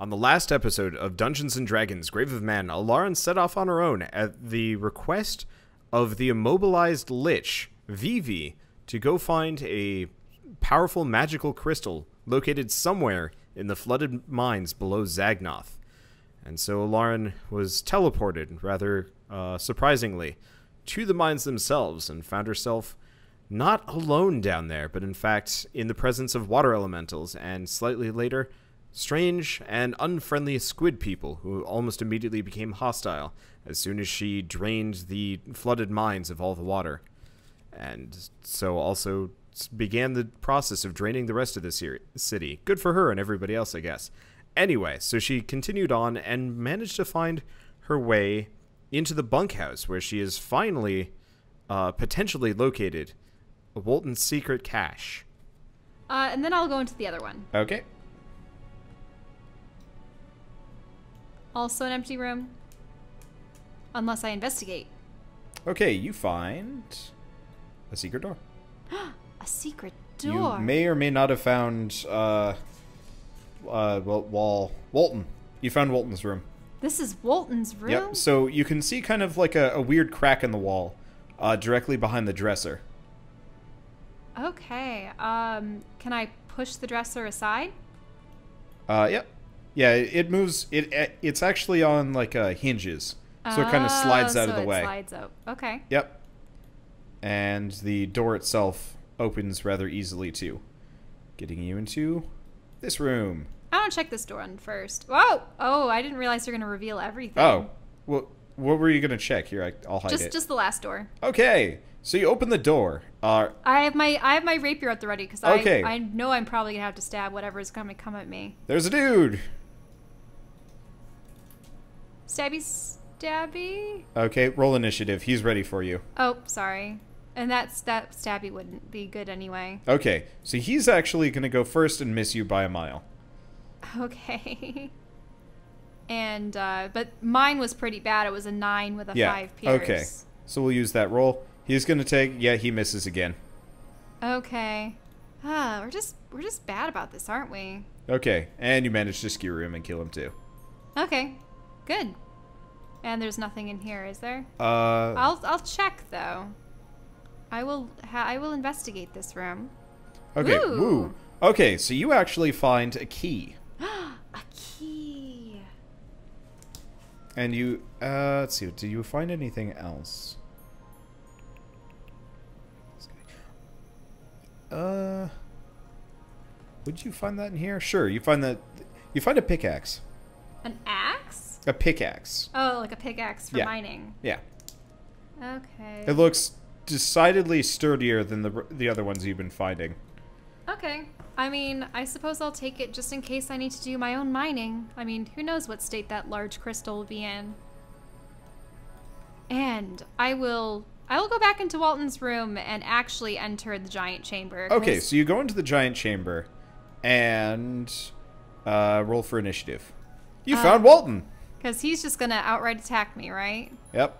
On the last episode of Dungeons & Dragons Grave of Man, Alarin set off on her own at the request of the immobilized Lich, Vivi, to go find a powerful magical crystal located somewhere in the flooded mines below Zagnoth. And so Alarin was teleported, rather surprisingly, to the mines themselves and found herself not alone down there, but in fact in the presence of water elementals and slightly later, strange and unfriendly squid people who almost immediately became hostile as soon as she drained the flooded mines of all the water. And so also began the process of draining the rest of the city. Good for her and everybody else, I guess. Anyway, so she continued on and managed to find her way into the bunkhouse where she is finally potentially located Walton's secret cache. And then I'll go into the other one. Okay. Also an empty room. Unless I investigate. Okay, you find a secret door. A secret door. You may or may not have found, Walton. You found Walton's room. This is Walton's room? Yep, so you can see kind of like a weird crack in the wall, directly behind the dresser. Okay, can I push the dresser aside? Yep. Yeah, it moves, it's actually on, like, hinges. So it kind of slides out of the way. Slides out. Okay. Yep. And the door itself opens rather easily, too. Getting you into this room. I want to check this door on first. Whoa! Oh, I didn't realize you're going to reveal everything. Oh. Well, what were you going to check? Here, I'll hide it. Just the last door. Okay. So you open the door. I have my rapier at the ready, because I know I'm probably going to have to stab whatever's going to come at me. There's a dude! Stabby, stabby? Okay, roll initiative. He's ready for you. Oh, sorry. And that stabby wouldn't be good anyway. Okay, so he's actually going to go first and miss you by a mile. Okay. And, but mine was pretty bad. It was a 9 with a 5 pierce. Okay. So we'll use that roll. He's going to take, yeah, he misses again. Okay. We're just bad about this, aren't we? Okay, and you managed to skewer him and kill him too. Okay. Good. And there's nothing in here, is there? I'll check though. I will investigate this room. Okay. Woo. Okay, so you actually find a key. A key. And you let's see. Do you find anything else? Would you find that in here? Sure. You find that. You find a pickaxe. An axe? A pickaxe. Oh, like a pickaxe for mining. Yeah. Okay. It looks decidedly sturdier than the other ones you've been finding. Okay. I mean, I suppose I'll take it just in case I need to do my own mining. I mean, who knows what state that large crystal will be in. And I will go back into Walton's room and actually enter the giant chamber. Okay, so you go into the giant chamber and roll for initiative. You found Walton. Because he's just going to outright attack me, right? Yep.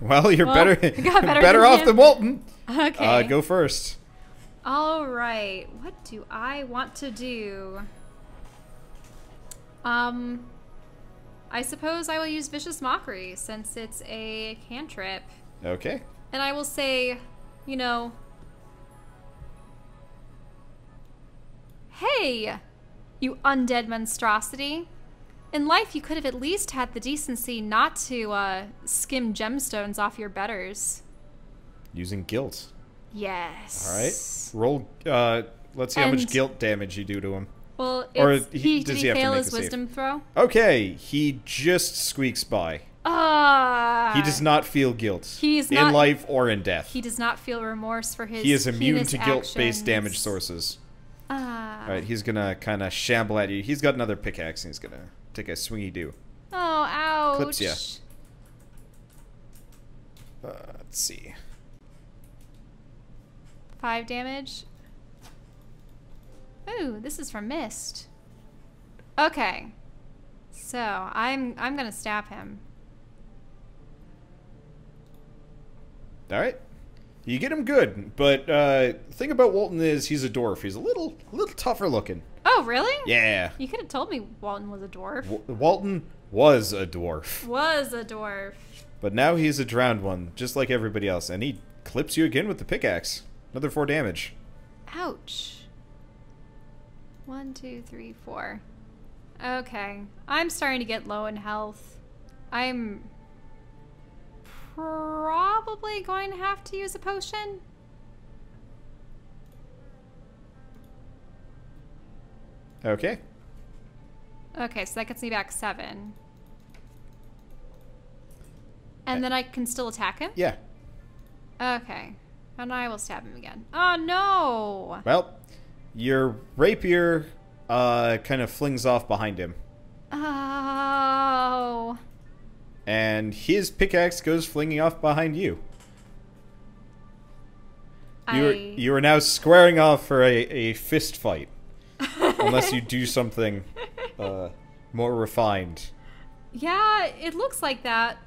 Well, you're better better off than Walton. Okay. Go first. All right. What do I want to do? I suppose I will use Vicious Mockery since it's a cantrip. Okay. And I will say, you know, hey, you undead monstrosity. In life, you could have at least had the decency not to skim gemstones off your betters. Using guilt. Yes. All right. Roll. Let's see how much guilt damage you do to him. Well, does he fail make his wisdom throw? Okay, he just squeaks by. He does not feel guilt. He's in life or in death. He does not feel remorse for his He is immune to actions. guilt-based damage sources. All right, he's gonna kind of shamble at you. He's got another pickaxe, and he's gonna take a swingy do. Oh, ouch! Clips ya. Let's see. 5 damage. Ooh, this is from Mist. Okay. So, I'm gonna stab him. Alright. You get him good, but the thing about Walton is he's a dwarf. He's a little tougher looking. Oh, really? Yeah. You could have told me Walton was a dwarf. Walton was a dwarf. Was a dwarf. But now he's a drowned one, just like everybody else. And he clips you again with the pickaxe. Another 4 damage. Ouch. 1, 2, 3, 4. Okay. I'm starting to get low in health. I'm probably going to have to use a potion. Okay. Okay, so that gets me back 7. And then I can still attack him? Yeah. Okay. And I will stab him again. Oh, no! Well, your rapier kind of flings off behind him. Oh. And his pickaxe goes flinging off behind you. You are now squaring off for a fist fight. Unless you do something more refined. Yeah, it looks like that.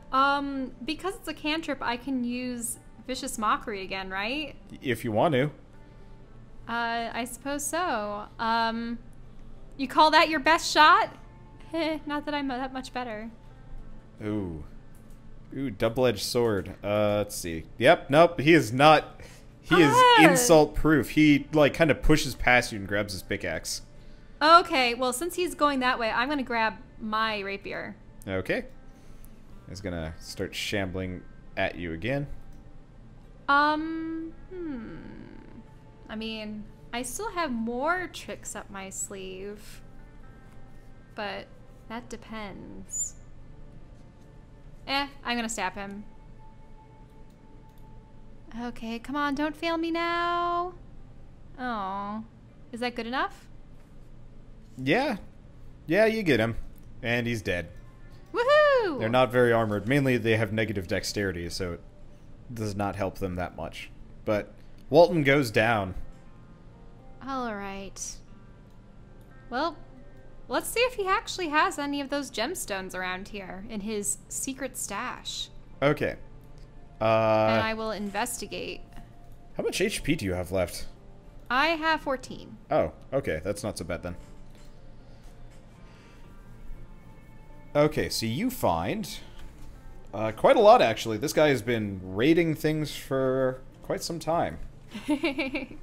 Because it's a cantrip, I can use Vicious Mockery again, right? If you want to. I suppose so. You call that your best shot? Not that I'm that much better. Ooh. Ooh, double-edged sword. Let's see. Yep, nope, he is not... He is insult-proof. He, like, kind of pushes past you and grabs his pickaxe. Okay, well, since he's going that way, I'm going to grab my rapier. Okay. He's gonna start shambling at you again. I mean, I still have more tricks up my sleeve. But that depends. I'm gonna stab him. Okay, come on, don't fail me now. Oh. Is that good enough? Yeah. Yeah, you get him. And he's dead. Woohoo! They're not very armored. Mainly they have negative dexterity, so it does not help them that much. But Walton goes down. Alright. Well, let's see if he actually has any of those gemstones around here in his secret stash. Okay. And I will investigate. How much HP do you have left? I have 14. Oh, okay. That's not so bad then. Okay, so you find quite a lot, actually. This guy has been raiding things for quite some time. And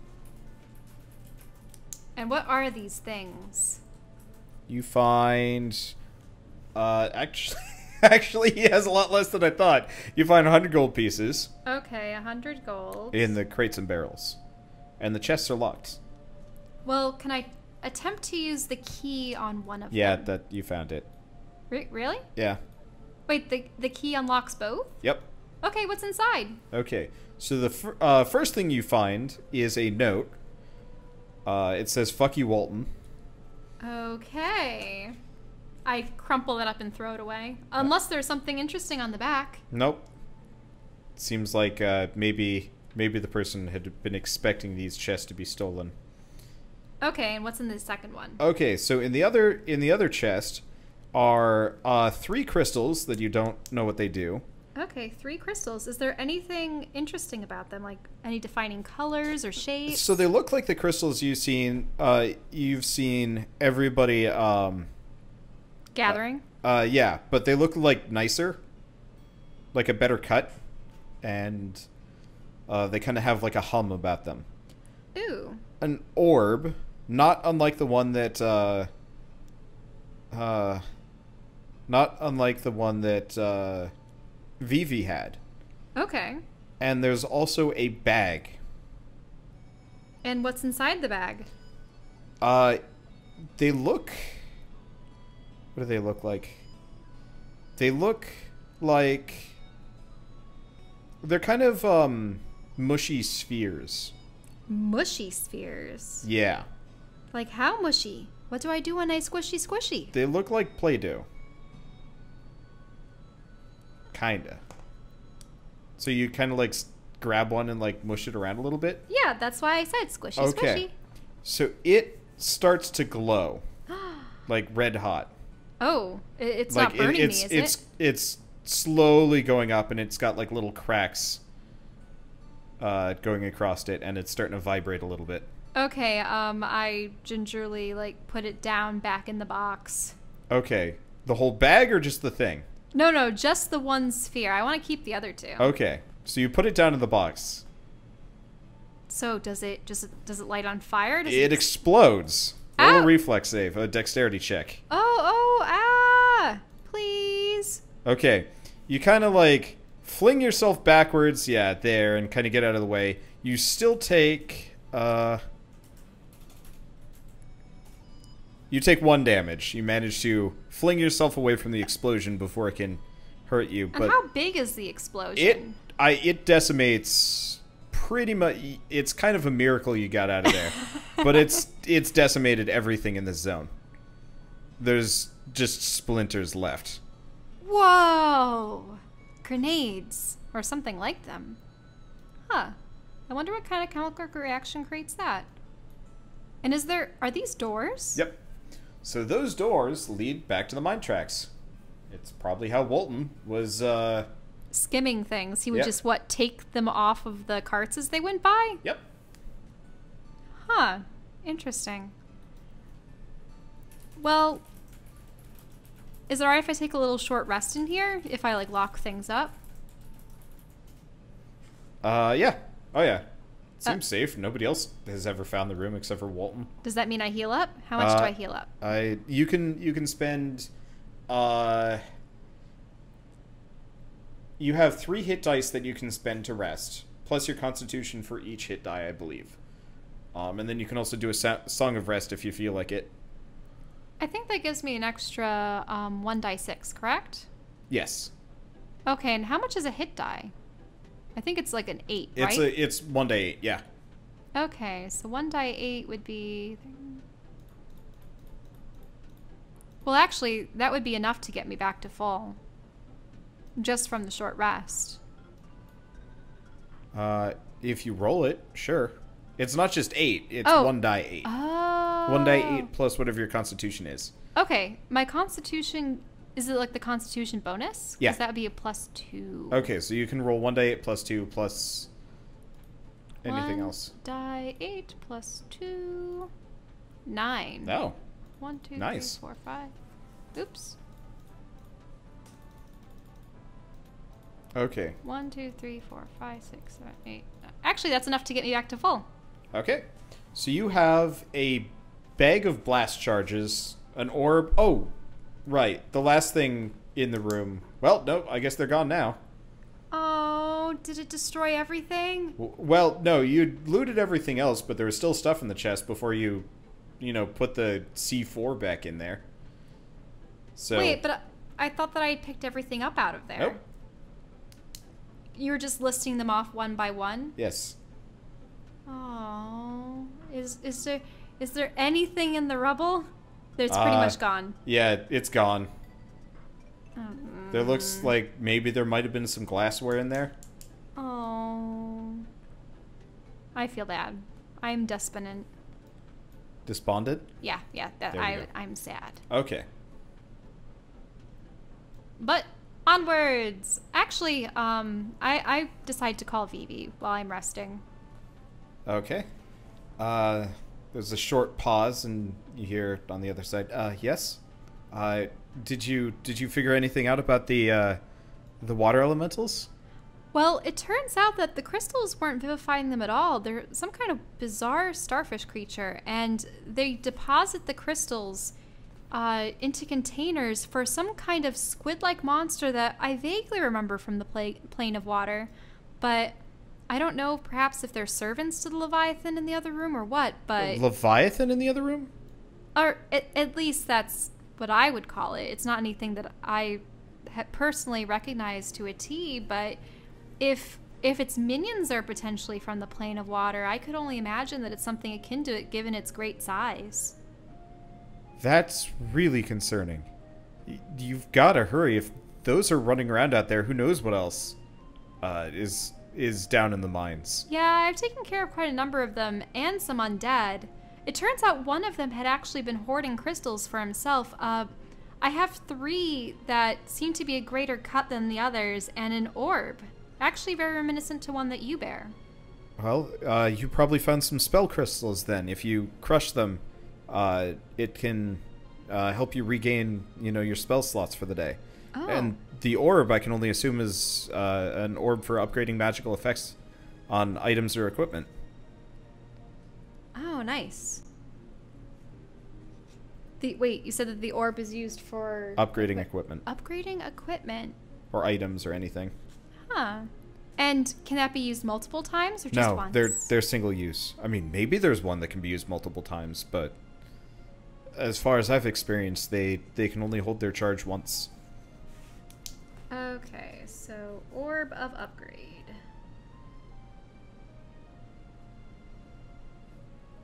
what are these things? You find... Actually, he has a lot less than I thought. You find 100 gold pieces. Okay, 100 gold. In the crates and barrels. And the chests are locked. Well, can I attempt to use the key on one of them? Yeah, that you found it. Really? Yeah. Wait, the key unlocks both? Yep. Okay, what's inside? Okay, so the first thing you find is a note. It says, "Fuck you, Walton." Okay. I crumple that up and throw it away. Unless there's something interesting on the back. Nope. Seems like maybe the person had been expecting these chests to be stolen. Okay, and what's in the second one? Okay, so in the other chest are 3 crystals that you don't know what they do. Okay, 3 crystals. Is there anything interesting about them? Like any defining colors or shapes? So they look like the crystals you've seen everybody gathering? Yeah, but they look like nicer. Like a better cut. And they kind of have like a hum about them. Ooh. An orb, not unlike the one that Vivi had. Okay. And there's also a bag. And what's inside the bag? They look... What do they look like? They look like... They're kind of, mushy spheres. Mushy spheres? Yeah. Like how mushy? What do I do when I squishy? They look like Play-Doh. Kinda. So you kind of like grab one and like mush it around a little bit? Yeah, that's why I said squishy. So it starts to glow. Like red hot. Oh, it's like not burning me, is it? It's slowly going up and it's got like little cracks going across it and it's starting to vibrate a little bit. Okay, I gingerly, like, put it down back in the box. Okay. The whole bag or just the thing? No, just the one sphere. I want to keep the other two. Okay. So you put it down in the box. So does it light on fire? It explodes. Roll Ow. a reflex save, a dexterity check. Please. Okay. You kind of like fling yourself backwards, yeah, there, and kind of get out of the way. You still take, you take 1 damage. You manage to fling yourself away from the explosion before it can hurt you. And But how big is the explosion? it decimates pretty much. It's kind of a miracle you got out of there. But it's decimated everything in this zone. There's just splinters left. Whoa! Grenades. Or something like them. Huh. I wonder what kind of chemical reaction creates that. And are these doors? Yep. So those doors lead back to the mine tracks. It's probably how Walton was, Skimming things. He would Yep. just, take them off of the carts as they went by? Yep. Huh. Interesting. Well, is it alright if I take a little short rest in here? If I, lock things up? Yeah. Oh, yeah. Seems safe. Nobody else has ever found the room except for Walton. Does that mean I heal up? How much do I heal up? You can spend, you have 3 hit dice that you can spend to rest, plus your constitution for each hit die, I believe. And then you can also do a song of rest if you feel like it. I think that gives me an extra 1d6, correct? Yes. Okay, and how much is a hit die? I think it's like an 8, right? It's 1d8, yeah. Okay, so 1d8 would be... Well, actually, that would be enough to get me back to full. Just from the short rest. If you roll it, sure. It's not just 8, it's Oh. 1d8. Oh. 1d8 plus whatever your constitution is. Okay, my constitution... Is it like the constitution bonus? Yeah. Because that would be a +2. Okay, so you can roll 1d8 plus 2 plus anything else. 1d8 plus 2... 9. Oh. 1, 2, Nice. 3, 4, 5. Oops. Okay. 1, 2, 3, 4, 5, 6, 7, 8. Actually, that's enough to get me back to full. Okay. So you have a bag of blast charges, an orb. Oh, right. The last thing in the room. Well, no, I guess they're gone now. Oh, did it destroy everything? Well, no, you looted everything else, but there was still stuff in the chest before you put the C4 back in there. So Wait, but I thought that I picked everything up out of there. Nope. You were just listing them off one by one? Yes. Oh, is there anything in the rubble? It's pretty much gone. Yeah, it's gone. Mm. There looks like maybe there might have been some glassware in there. Oh, I feel bad. I'm despondent. Despondent? Yeah, There we go. I'm sad. Okay. But onwards. Actually, I decide to call Vivi while I'm resting. Okay. There's a short pause, and you hear on the other side, yes? Did you figure anything out about the water elementals? Well, it turns out that the crystals weren't vivifying them at all. They're some kind of bizarre starfish creature, and they deposit the crystals into containers for some kind of squid-like monster that I vaguely remember from the plane of water. But I don't know, perhaps if they're servants to the Leviathan in the other room or what, but... Leviathan in the other room? Or at least that's what I would call it. It's not anything that I personally recognize to a T, but if its minions are potentially from the plane of water, I could only imagine that it's something akin to it given its great size. That's really concerning. You've got to hurry. If those are running around out there, who knows what else is down in the mines. Yeah, I've taken care of quite a number of them, and some undead. It turns out one of them had actually been hoarding crystals for himself. I have 3 that seem to be a greater cut than the others, and an orb. Actually very reminiscent to one that you bear. Well, you probably found some spell crystals then. If you crush them, it can help you regain, your spell slots for the day. Oh. And the orb, I can only assume, is an orb for upgrading magical effects on items or equipment. Oh, nice. Wait, you said that the orb is used for... Upgrading equipment. Upgrading equipment. Or items or anything. Huh. And can that be used multiple times or just once? No, they're single use. I mean, maybe there's one that can be used multiple times, but as far as I've experienced, they can only hold their charge once. Okay, so orb of upgrade.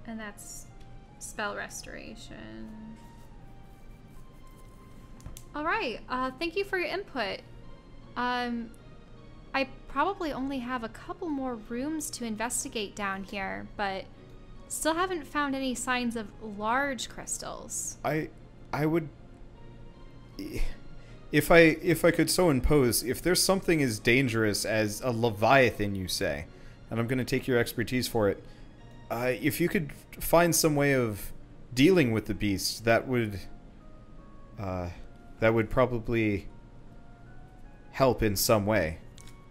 And that's spell restoration. All right, thank you for your input. I probably only have a couple more rooms to investigate down here, but still haven't found any signs of large crystals. I would, if I could so impose, if there's something as dangerous as a leviathan, you say, and I'm going to take your expertise for it, if you could find some way of dealing with the beast, that would probably help in some way.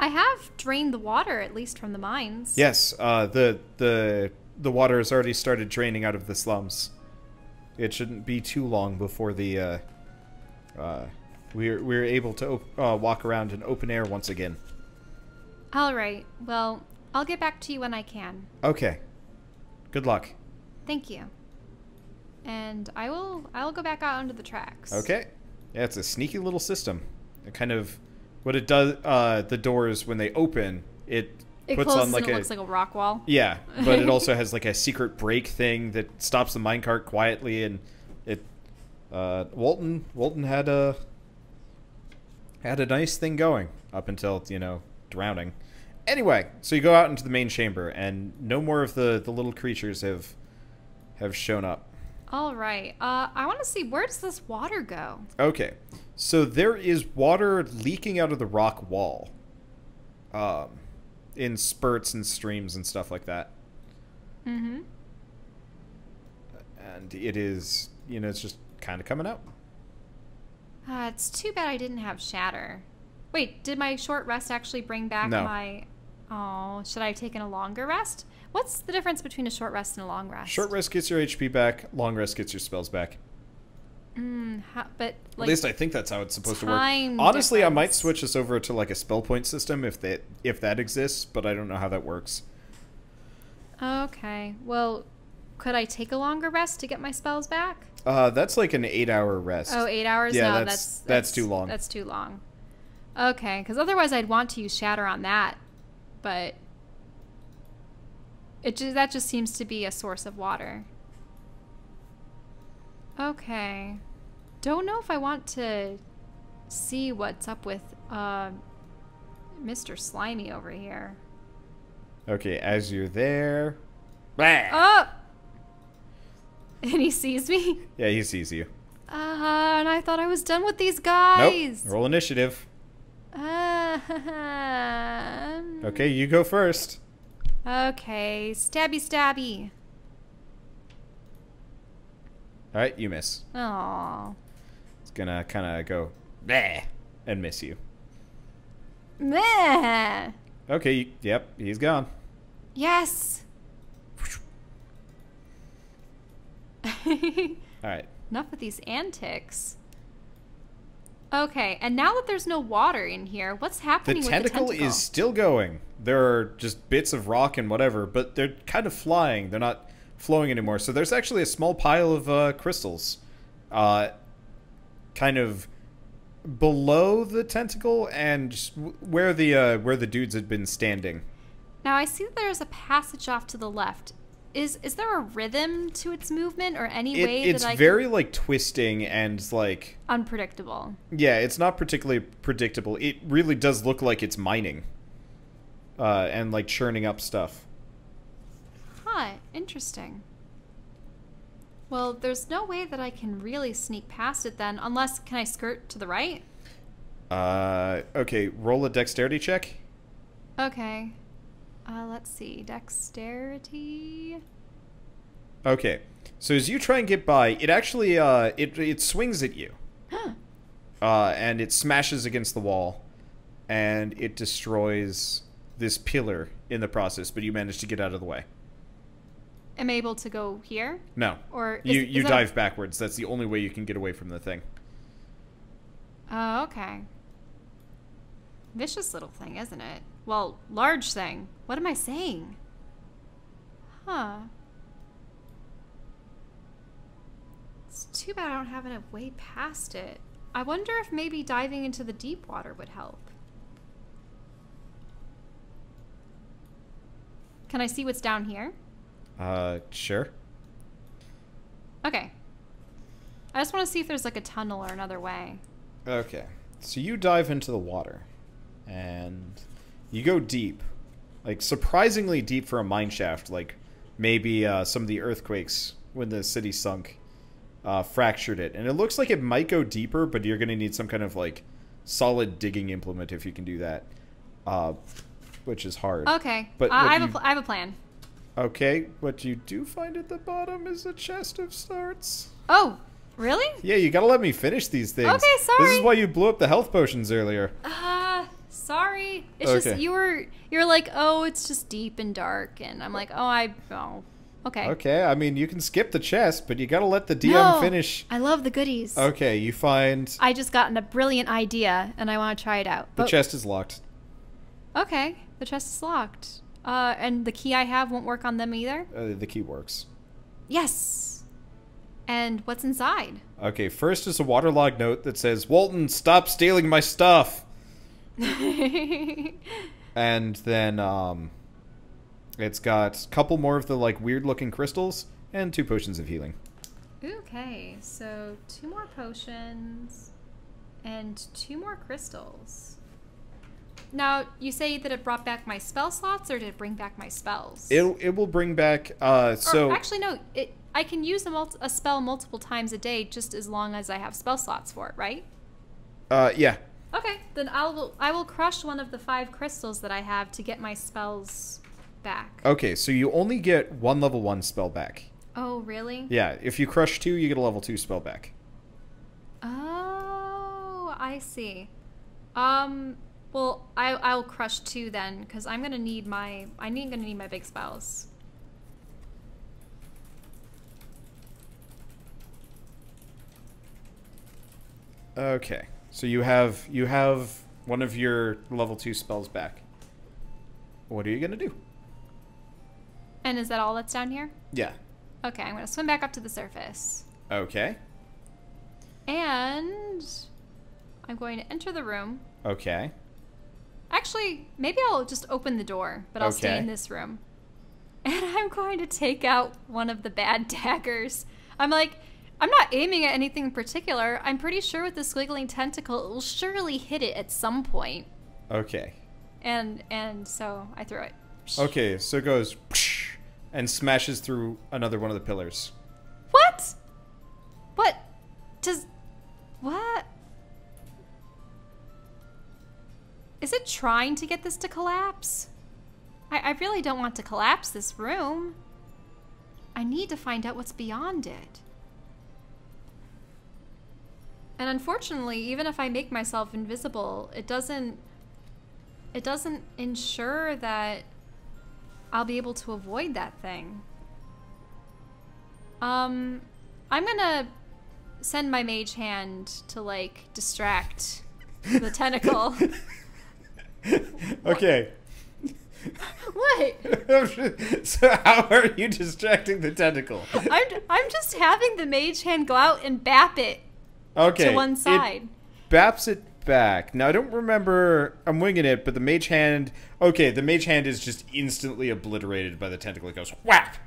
I have drained the water, at least from the mines. Yes, the water has already started draining out of the slums. It shouldn't be too long before the we're able to walk around in open air once again. All right. Well, I'll get back to you when I can. Okay. Good luck. Thank you. And I'll go back out onto the tracks. Okay. Yeah, it's a sneaky little system. It kind of what it does. The doors when they open, it puts on like and it looks like a rock wall. Yeah, but it also has like a secret brake thing that stops the minecart quietly, and it. Walton had a nice thing going up until drowning. Anyway, so you go out into the main chamber, and no more of the little creatures have shown up. All right. I want to see, where does this water go? Okay, so there is water leaking out of the rock wall, in spurts and streams and stuff like that. Mm-hmm. And it is, it's just kind of coming out. It's too bad I didn't have shatter. Wait, did my short rest actually bring back my... Oh, should I have taken a longer rest? What's the difference between a short rest and a long rest? Short rest gets your HP back. Long rest gets your spells back. But like, at least I think that's how it's supposed to work. Time Honestly, difference. I might switch this over to like a spell point system if that exists, but I don't know how that works. Okay. Well, could I take a longer rest to get my spells back? That's like an 8-hour rest. Oh, 8 hours? Yeah, No, that's too long. That's too long. Okay, because otherwise I'd want to use shatter on that, but that just seems to be a source of water. Okay. Don't know if I want to see what's up with Mr. Slimy over here. Okay, as you're there... Blah! Oh! And he sees me? Yeah, he sees you. And I thought I was done with these guys. Nope. Roll initiative. Okay, Okay, you go first. Okay, stabby stabby. Alright, you miss. Aww. It's gonna kind of go... Bleh! And miss you. Meh. Okay, yep, he's gone. Yes. Alright. Enough with these antics. Okay, and now that there's no water in here, what's happening with the tentacle? Is still going. There are just bits of rock and whatever, but they're kind of flying. They're not flowing anymore. So there's actually a small pile of crystals, kind of below the tentacle and where the dudes had been standing. Now I see that there's a passage off to the left. Is there a rhythm to its movement or any way that I It's very like twisting and like unpredictable. Yeah, it's not particularly predictable. It really does look like it's mining. And like churning up stuff. Huh, interesting. Well, there's no way that I can really sneak past it then, unless, can I skirt to the right? Okay, roll a dexterity check. Okay. Let's see. Dexterity. Okay. So as you try and get by, it actually, it swings at you. And it smashes against the wall. And it destroys this pillar in the process, but you manage to get out of the way. Am I able to go here? No. Or you dive backwards. That's the only way you can get away from the thing. Oh, okay. Vicious little thing, isn't it? Well, large thing. What am I saying? Huh. It's too bad I don't have a way past it. I wonder if maybe diving into the deep water would help. Can I see what's down here? Sure. Okay. I just want to see if there's like a tunnel or another way. Okay. So you dive into the water. And you go deep. Like, surprisingly deep for a mine shaft. Like, maybe some of the earthquakes when the city sunk fractured it. And it looks like it might go deeper, but you're going to need some kind of, like, solid digging implement if you can do that. Which is hard. Okay. But I have a plan. Okay. What you do find at the bottom is a chest of starts. Oh, really? Yeah, you gotta let me finish these things. Okay, sorry. This is why you blew up the health potions earlier. Sorry. It's Okay. just you're like, oh, it's just deep and dark, and I'm like, oh, okay. Okay, I mean, you can skip the chest, but you gotta let the DM finish. I love the goodies. Okay, you find... I just gotten a brilliant idea, and I want to try it out. The chest is locked. Okay, the chest is locked. And the key I have won't work on them either? The key works. Yes! And what's inside? Okay, first is a waterlogged note that says, Walton, stop stealing my stuff! And then, it's got a couple more of the, like, weird-looking crystals and 2 potions of healing. Okay, so 2 more potions and 2 more crystals. Now, you say that it brought back my spell slots, or did it bring back my spells? It will bring back, so... Or actually, no, I can use a spell multiple times a day just as long as I have spell slots for it, right? Yeah. Okay, then I will crush one of the 5 crystals that I have to get my spells back. Okay, so you only get 1 level 1 spell back. Oh, really? Yeah, if you crush 2, you get a level 2 spell back. Oh, I see. Well, I'll crush 2 then, because I'm gonna need my big spells. Okay, so you have one of your level 2 spells back. What are you gonna do? And is that all that's down here? Yeah. Okay, I'm gonna swim back up to the surface. Okay. And I'm going to enter the room. Okay. Actually, maybe I'll just open the door, but I'll stay Okay. in this room. And I'm going to take out one of the bad daggers. I'm not aiming at anything in particular. I'm pretty sure with the squiggling tentacle, it will surely hit it at some point. Okay. And so I throw it. Okay, so it goes and smashes through another one of the pillars. What? What? What? Is it trying to get this to collapse? I really don't want to collapse this room. I need to find out what's beyond it. And unfortunately, even if I make myself invisible, it doesn't ensure that I'll be able to avoid that thing. I'm gonna send my mage hand to, like, distract the tentacle. Okay. What? So how are you distracting the tentacle? I'm just having the mage hand go out and bap it Okay. to one side. It baps it back. Now I don't remember, I'm winging it, but the mage hand, okay, the mage hand is just instantly obliterated by the tentacle. It goes whap.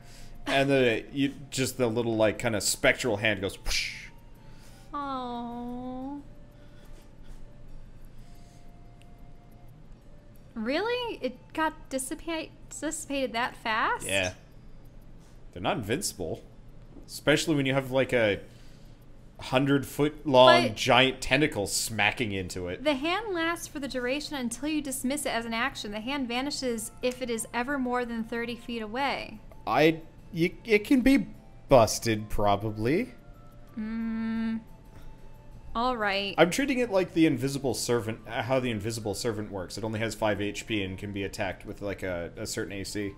And the little, like, kind of spectral hand goes whoosh. Oh. Really? It got dissipated that fast? Yeah. They're not invincible. Especially when you have, like, a 100-foot-long But- giant tentacle smacking into it. The hand lasts for the duration until you dismiss it as an action. The hand vanishes if it is ever more than 30 feet away. It can be busted, probably. All right. I'm treating it like the invisible servant, how the invisible servant works. It only has 5 HP and can be attacked with like a certain AC.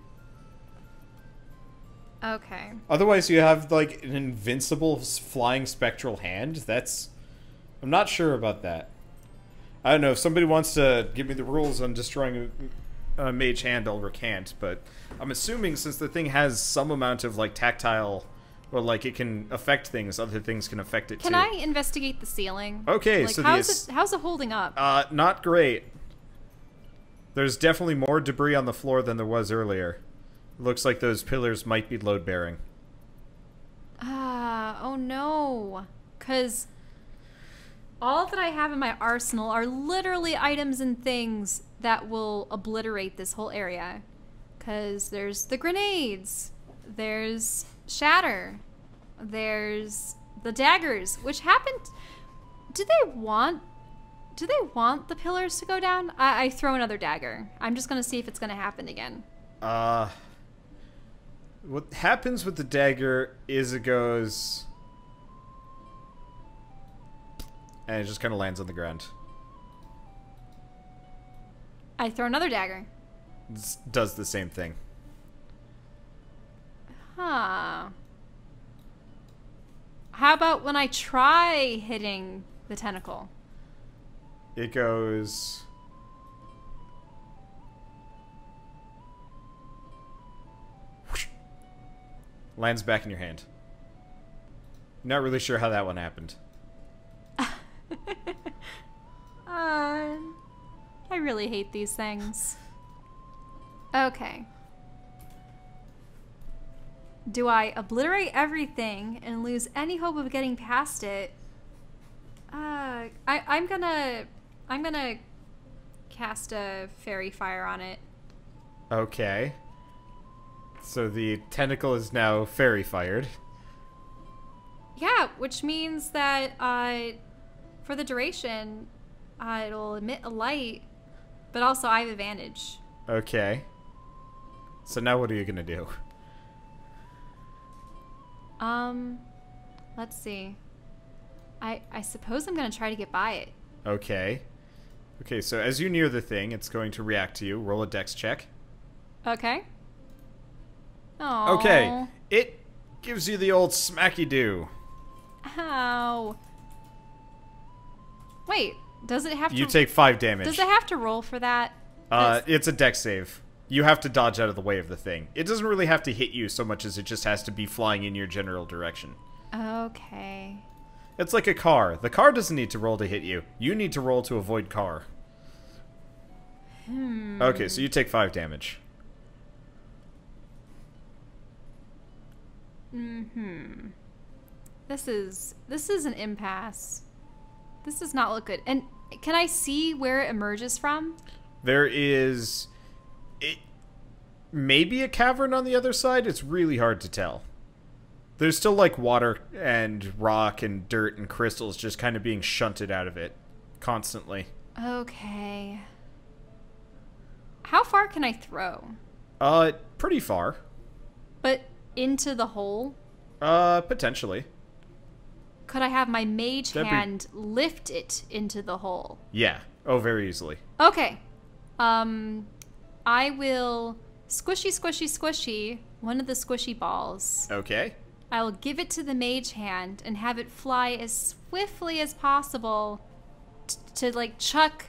Okay. Otherwise, you have like an invincible flying spectral hand. I'm not sure about that. I don't know. If somebody wants to give me the rules on destroying a mage hand, I'll recant. But I'm assuming since the thing has some amount of like tactile, or like it can affect things, other things can affect it too. Can I investigate the ceiling? Okay, like, so how's it holding up? Not great. There's definitely more debris on the floor than there was earlier. Looks like those pillars might be load-bearing. Oh no. 'Cause all that I have in my arsenal are literally items and things that will obliterate this whole area. 'Cause there's the grenades. There's shatter. There's the daggers, which happened. Do they want the pillars to go down? I throw another dagger. I'm just gonna see if it's gonna happen again. What happens with the dagger is it goes... and it just kind of lands on the ground. I throw another dagger. It does the same thing. Huh. How about when I try hitting the tentacle? It goes... whoosh, lands back in your hand. Not really sure how that one happened. I really hate these things. Okay. Do I obliterate everything and lose any hope of getting past it? I'm gonna cast a fairy fire on it. Okay. So the tentacle is now fairy fired. Yeah, which means that for the duration, it'll emit a light, but also I have advantage. Okay. So now what are you gonna do? Let's see. I suppose I'm gonna try to get by it. Okay. Okay, so as you near the thing, it's going to react to you. Roll a dex check. Okay. Oh. Okay. It gives you the old smacky-doo. Ow. Wait, does it have to... You take 5 damage. Does it have to roll for that? It's a dex save. You have to dodge out of the way of the thing. It doesn't really have to hit you so much as it just has to be flying in your general direction. Okay. It's like a car. The car doesn't need to roll to hit you. You need to roll to avoid car. Okay, so you take 5 damage. This is an impasse. This does not look good. And can I see where it emerges from? There is... it maybe a cavern on the other side? It's really hard to tell. There's still like water and rock and dirt and crystals just kind of being shunted out of it constantly. Okay. How far can I throw? Pretty far. But into the hole? Potentially. Could I have my mage That'd be- hand lift it into the hole? Yeah. Oh, very easily. Okay. I will squishy one of the squishy balls. Okay. I'll give it to the mage hand and have it fly as swiftly as possible to like chuck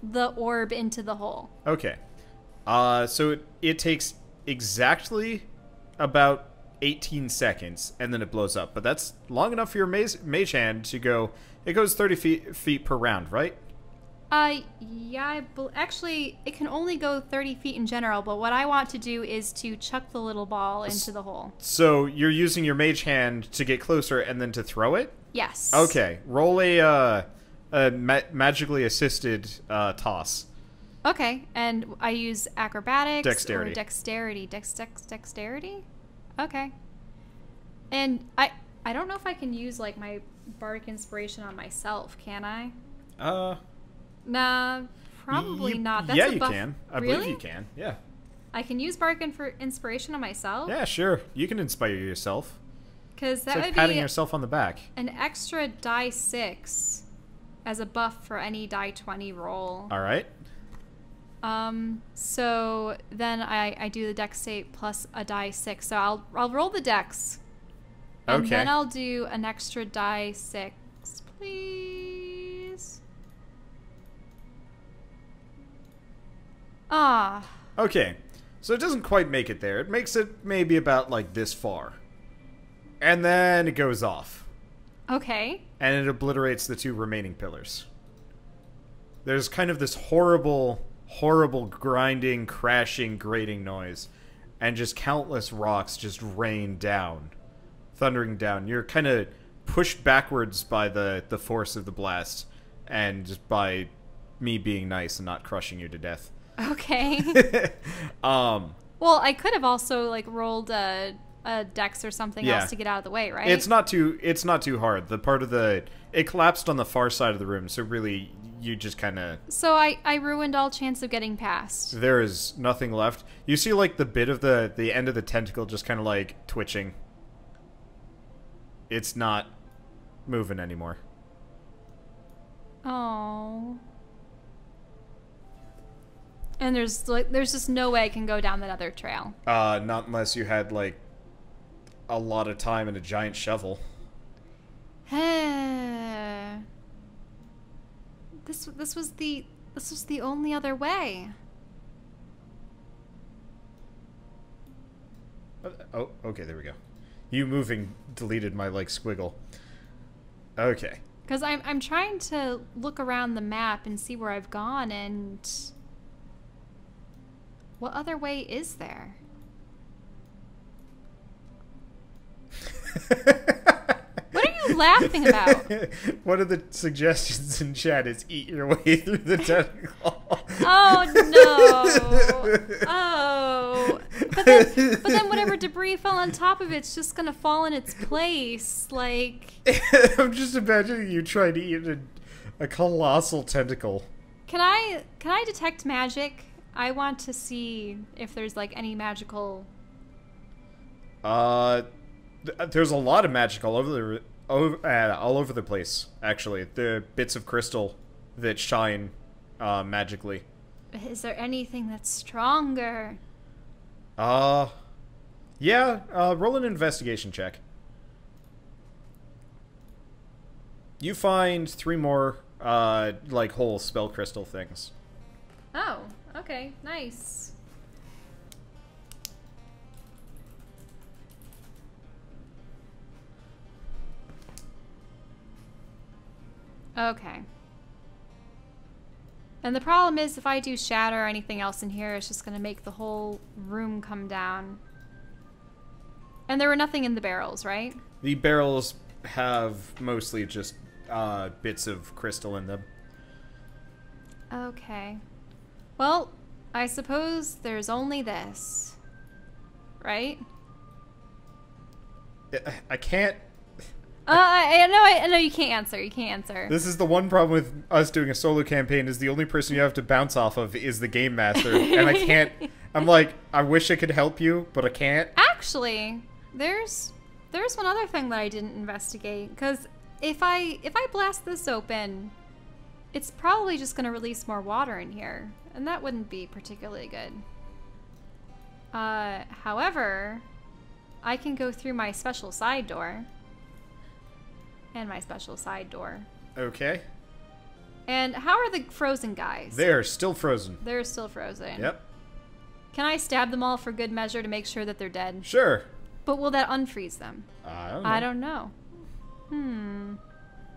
the orb into the hole. Okay. So it takes exactly about 18 seconds, and then it blows up. But that's long enough for your mage hand to go... It goes 30 feet per round, right? Yeah, actually, it can only go 30 feet in general, but what I want to do is to chuck the little ball into the hole. So you're using your mage hand to get closer and then to throw it? Yes. Okay. Roll a magically assisted toss. Okay, and I use acrobatics Dexterity. or dexterity. Dexterity? Okay. And I don't know if I can use, like, my bardic inspiration on myself, can I? Nah, probably not. That's yeah, a you buff. can. I Really? believe you can. Yeah. I can use bardic inspiration on myself? Yeah, sure. You can inspire yourself. Because It's that like would patting be yourself on the back. an extra die 6 as a buff for any die 20 roll. All right. So then I do the dex save plus a die 6. So I'll roll the dex. And Okay. then I'll do an extra die 6, please. Ah. Okay. So it doesn't quite make it there. It makes it maybe about like this far. And then it goes off. Okay. And it obliterates the 2 remaining pillars. There's kind of this horrible, horrible grinding, crashing, grating noise. And just countless rocks just rain down. Thundering down. You're kind of pushed backwards by the force of the blast. And just by me being nice and not crushing you to death. Okay. Well, I could have also like rolled a dex or something else to get out of the way, right? It's not too hard. The part of it collapsed on the far side of the room, so really you just kind of. So I ruined all chance of getting past. There is nothing left. You see like the bit of the end of the tentacle just kind of like twitching. It's not moving anymore. Oh. And there's just no way I can go down that other trail. Not unless you had like a lot of time and a giant shovel. This was the only other way. Oh, okay, there we go. You moving deleted my like squiggle. Okay. Because I'm trying to look around the map and see where I've gone, and what other way is there? What are you laughing about? One of the suggestions in chat is eat your way through the tentacle. Oh no! Oh, but then whatever debris fell on top of it's just gonna fall in its place. Like, I'm just imagining you trying to eat a colossal tentacle. can I detect magic? I want to see if there's like any magical. There's a lot of magic all over the place. Actually, the bits of crystal that shine magically. Is there anything that's stronger? Yeah. Roll an investigation check. You find 3 more like whole spell crystal things. Oh, okay, nice. Okay. And the problem is if I do shatter or anything else in here, it's just going to make the whole room come down. And there were nothing in the barrels, right? The barrels have mostly just bits of crystal in them. Okay. Well, I suppose there's only this. Right? I can't... I know you can't answer. You can't answer. This is the one problem with us doing a solo campaign is the only person you have to bounce off of is the game master. And I can't... I'm like, I wish I could help you, but I can't. Actually, there's one other thing that I didn't investigate. Because if I blast this open, it's probably just going to release more water in here. And that wouldn't be particularly good. However, I can go through my special side door. And my special side door. Okay. And how are the frozen guys? They're still frozen. They're still frozen. Yep. Can I stab them all for good measure to make sure that they're dead? Sure. But will that unfreeze them? I don't know.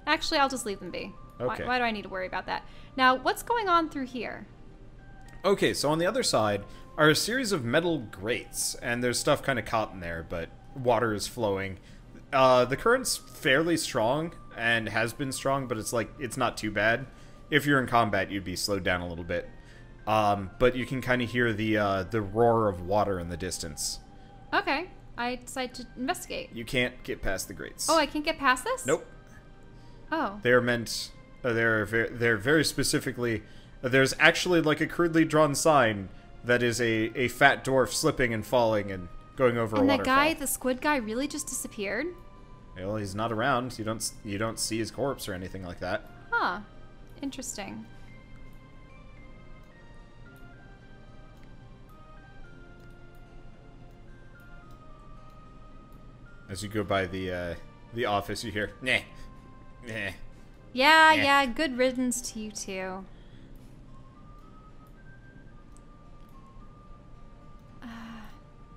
Actually, I'll just leave them be. Okay. Why do I need to worry about that? Now, what's going on through here? Okay, so on the other side are a series of metal grates, and there's stuff kind of caught in there, but water is flowing. The current's fairly strong, and has been strong, but it's not too bad. If you're in combat, you'd be slowed down a little bit. But you can kind of hear the roar of water in the distance. Okay. I decide to investigate. You can't get past the grates. Oh, I can't get past this? Nope. Oh. They are meant... they're very specifically... there's actually like a crudely drawn sign that is a fat dwarf slipping and falling and going over a waterfall. And that guy, the squid guy, really just disappeared? Well, he's not around. You don't see his corpse or anything like that. Huh. Interesting. As you go by the office, you hear, "Nyeh, nyeh." Yeah, good riddance to you too.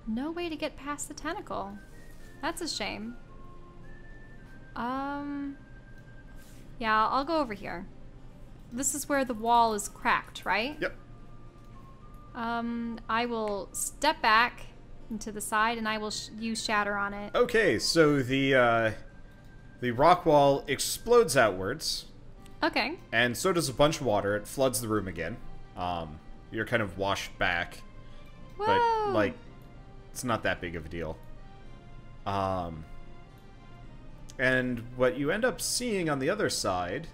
No way to get past the tentacle. That's a shame. Yeah, I'll go over here. This is where the wall is cracked, right? Yep. I will step back into the side and I will use shatter on it. Okay, so the rock wall explodes outwards. Okay. And so does a bunch of water. It floods the room again. You're kind of washed back. Whoa. But, like, it's not that big of a deal. And what you end up seeing on the other side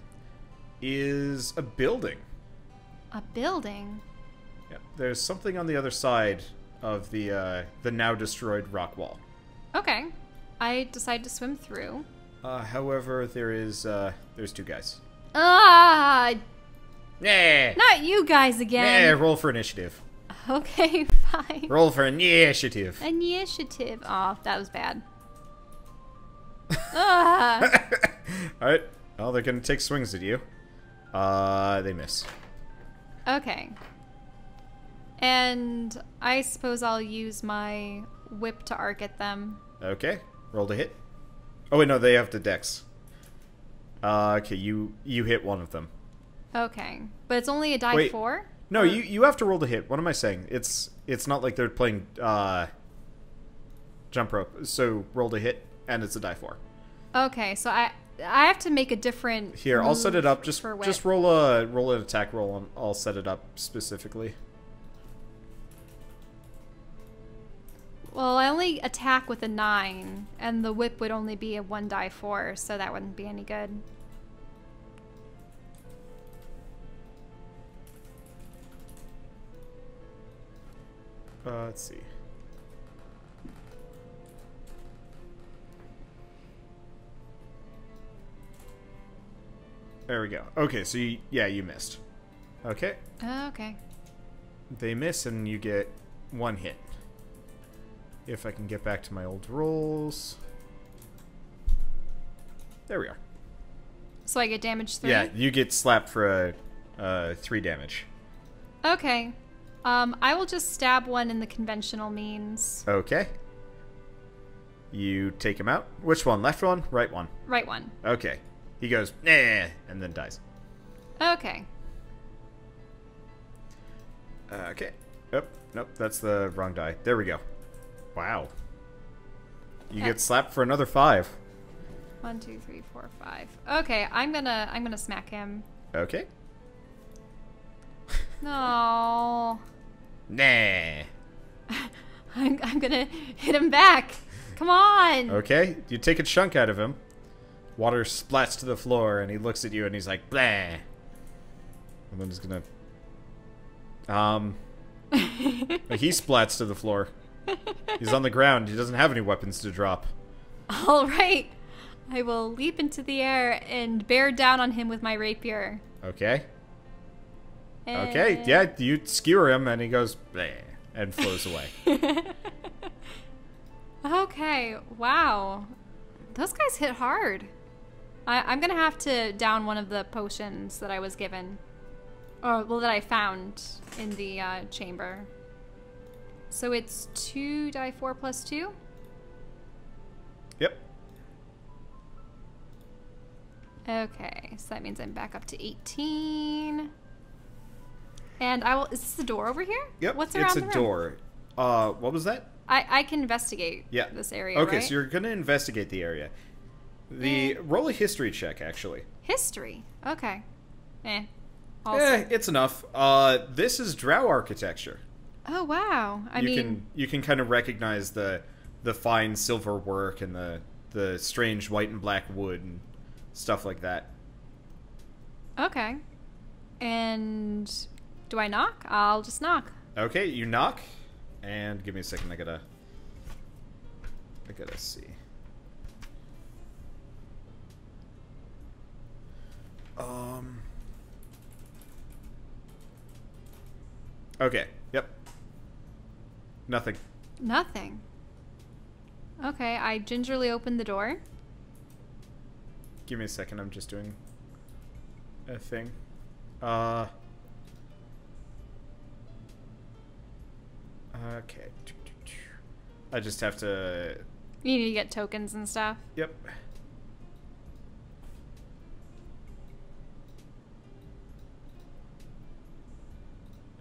is a building. A building? Yeah, there's something on the other side of the now destroyed rock wall. Okay. I decide to swim through. However, there's two guys. Ah! Yeah. Not you guys again. Yeah, roll for initiative. Okay, fine. Roll for initiative. Initiative. Oh, that was bad. Ah. Alright. Well, they're gonna take swings at you. They miss. Okay. And I suppose I'll use my whip to arc at them. Okay. Roll to hit. Oh wait, no, they have to dex. Okay, you hit one of them. Okay. But it's only a die Wait. 4? No, or... you have to roll to hit. What am I saying? It's not like they're playing jump rope. So roll to hit, and it's a die 4. Okay, so I have to make a different. Here, I'll set it up. Just roll an attack roll, and I'll set it up specifically. Well, I only attack with a 9, and the whip would only be a 1 die 4, so that wouldn't be any good. Let's see. There we go. Okay, so you missed. Okay. Okay. They miss, and you get 1 hit. If I can get back to my old rolls. There we are. So I get damage 3? Yeah, you get slapped for a 3 damage. Okay. I will just stab one in the conventional means. Okay. You take him out. Which one? Left one? Right one? Right one. Okay. He goes, nah, and then dies. Okay. Okay. Oh, nope, that's the wrong die. There we go. Wow. You get slapped for another 5. 1, 2, 3, 4, 5. Okay, I'm gonna smack him. Okay. No. Nah. I'm gonna hit him back. Come on. Okay, you take a chunk out of him. Water splats to the floor, and he looks at you, and he's like, blah. And then he's gonna... he splats to the floor. He's on the ground. He doesn't have any weapons to drop. All right. I will leap into the air and bear down on him with my rapier. Okay. And... Okay, yeah, you skewer him, and he goes, bleh, and flows away. Okay, wow. Those guys hit hard. I'm gonna have to down one of the potions that I was given. Or, well, that I found in the chamber. So it's 2 die 4 plus 2? Yep. Okay, so that means I'm back up to 18. And I will... Is this the door over here? Yep, What's around it's the a room? door. What was that? I can investigate this area, Okay, right? so you're going to investigate the area. Roll a history check, actually. History? Okay. Also. It's enough. This is Drow architecture. Oh, wow. I mean... You can kind of recognize the the fine silver work and the strange white and black wood and stuff like that. Okay. And do I knock? I'll just knock. Okay, you knock, and give me a second. I gotta see. Okay. Yep. Nothing. Nothing. Okay, I gingerly opened the door. Give me a second. I'm just doing a thing. Okay. I just have to... You need to get tokens and stuff. Yep.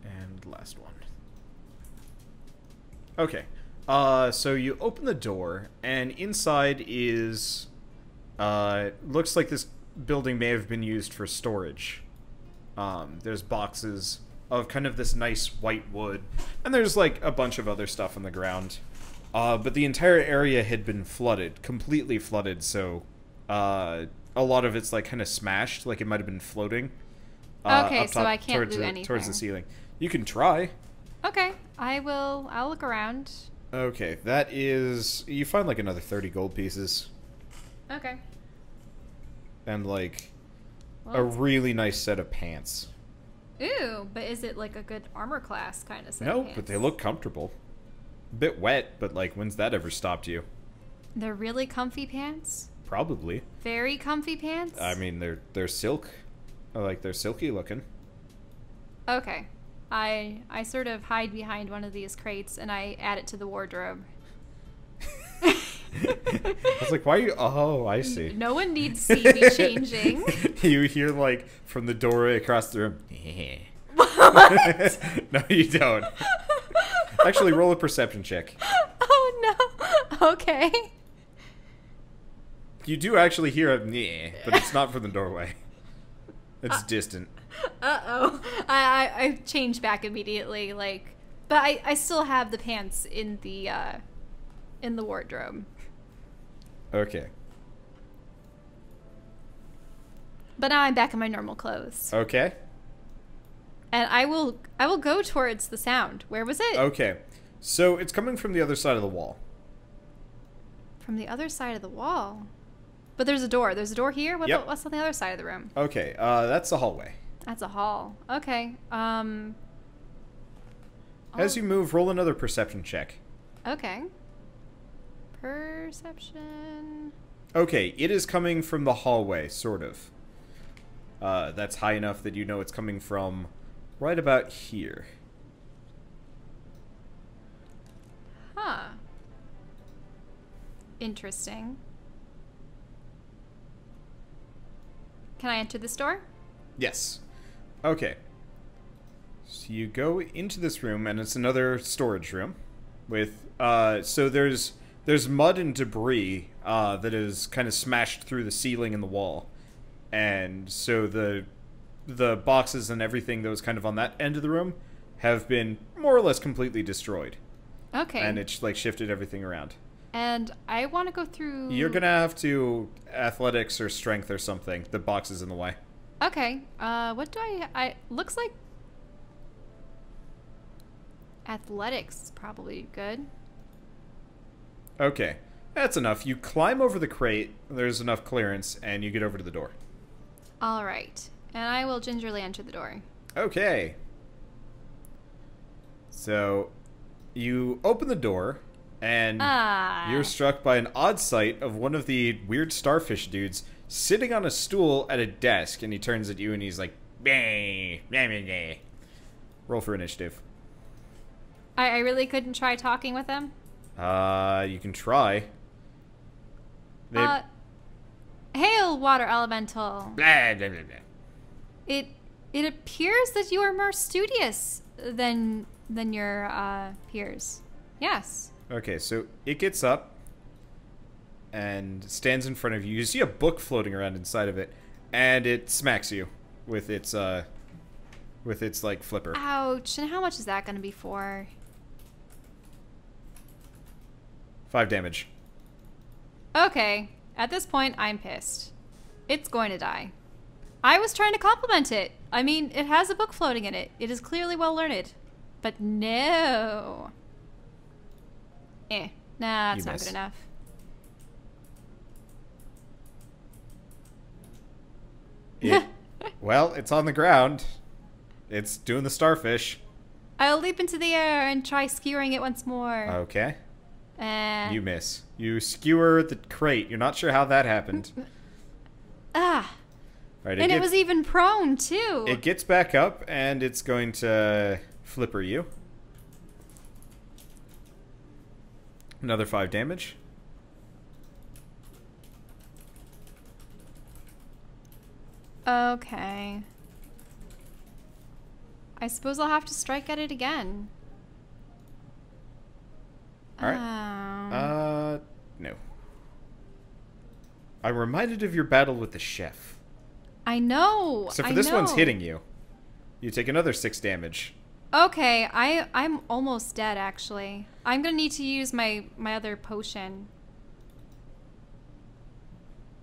And last one. Okay. So you open the door, and inside is... looks like this building may have been used for storage. There's boxes of kind of this nice white wood, and there's like a bunch of other stuff on the ground. But the entire area had been flooded, completely flooded, so a lot of it's like kind of smashed, like it might have been floating. Okay, so I can't do anything. Towards the ceiling. You can try. Okay, I'll look around. Okay, that is... You find like another 30 gold pieces. Okay. And like a really nice set of pants. Ooh, but is it like a good armor class kind of set? No, of pants? but they look comfortable. A bit wet, but like when's that ever stopped you? They're really comfy pants? Probably. Very comfy pants? I mean, they're silk. Like they're silky looking. Okay. I sort of hide behind one of these crates and I add it to the wardrobe. I was like, why are you... Oh, I see. No one needs to see me changing. You hear, like, from the doorway across the room. What? No, you don't. Actually, roll a perception check. Oh, no. Okay. You do actually hear a Nyeh, but it's not from the doorway. It's distant. Uh-oh. I change back immediately, like... But I still have the pants in the wardrobe. Okay. But now I'm back in my normal clothes. Okay. And I will go towards the sound. Where was it? Okay. So it's coming from the other side of the wall. From the other side of the wall? But there's a door. There's a door here? Yep. What's on the other side of the room? Okay, that's the hallway. That's a hall. Okay. As you move, roll another perception check. Okay. Perception. Okay, it is coming from the hallway, sort of. That's high enough that you know it's coming from right about here. Huh. Interesting. Can I enter this door? Yes. Okay. So you go into this room, and it's another storage room with, so there's mud and debris, that is kind of smashed through the ceiling and the wall. And so the boxes and everything that was kind of on that end of the room have been more or less completely destroyed. Okay. And it's, like, shifted everything around. And I want to go through... You're gonna have to athletics or strength or something. The box is in the way. Okay. What do I... Looks like... Athletics is probably good. Okay. That's enough. You climb over the crate, there's enough clearance, and you get over to the door. Alright. And I will gingerly enter the door. Okay. So, you open the door, and you're struck by an odd sight of one of the weird starfish dudes sitting on a stool at a desk, and he turns at you and he's like, "Bah, bah, bah, bah." Roll for initiative. I really couldn't try talking with him? You can try. Hail, water elemental. Blah, blah, blah, blah. It appears that you are more studious than your peers. Yes. Okay, so it gets up and stands in front of you. You see a book floating around inside of it, and it smacks you with its like flipper. Ouch! And how much is that going to be for? 5 damage. Okay. At this point, I'm pissed. It's going to die. I was trying to compliment it. I mean, it has a book floating in it. It is clearly well learned. But no. Nah, that's not good enough. Well, it's on the ground. It's doing the starfish. I'll leap into the air and try skewering it once more. Okay. You miss. You skewer the crate. You're not sure how that happened. Right, and it was even prone, too. It gets back up, and it's going to flipper you. Another 5 damage. Okay. I suppose I'll have to strike at it again. Alright. No. I'm reminded of your battle with the chef. I know. So for this one's hitting you. You take another 6 damage. Okay, I'm almost dead, actually. I'm gonna need to use my other potion.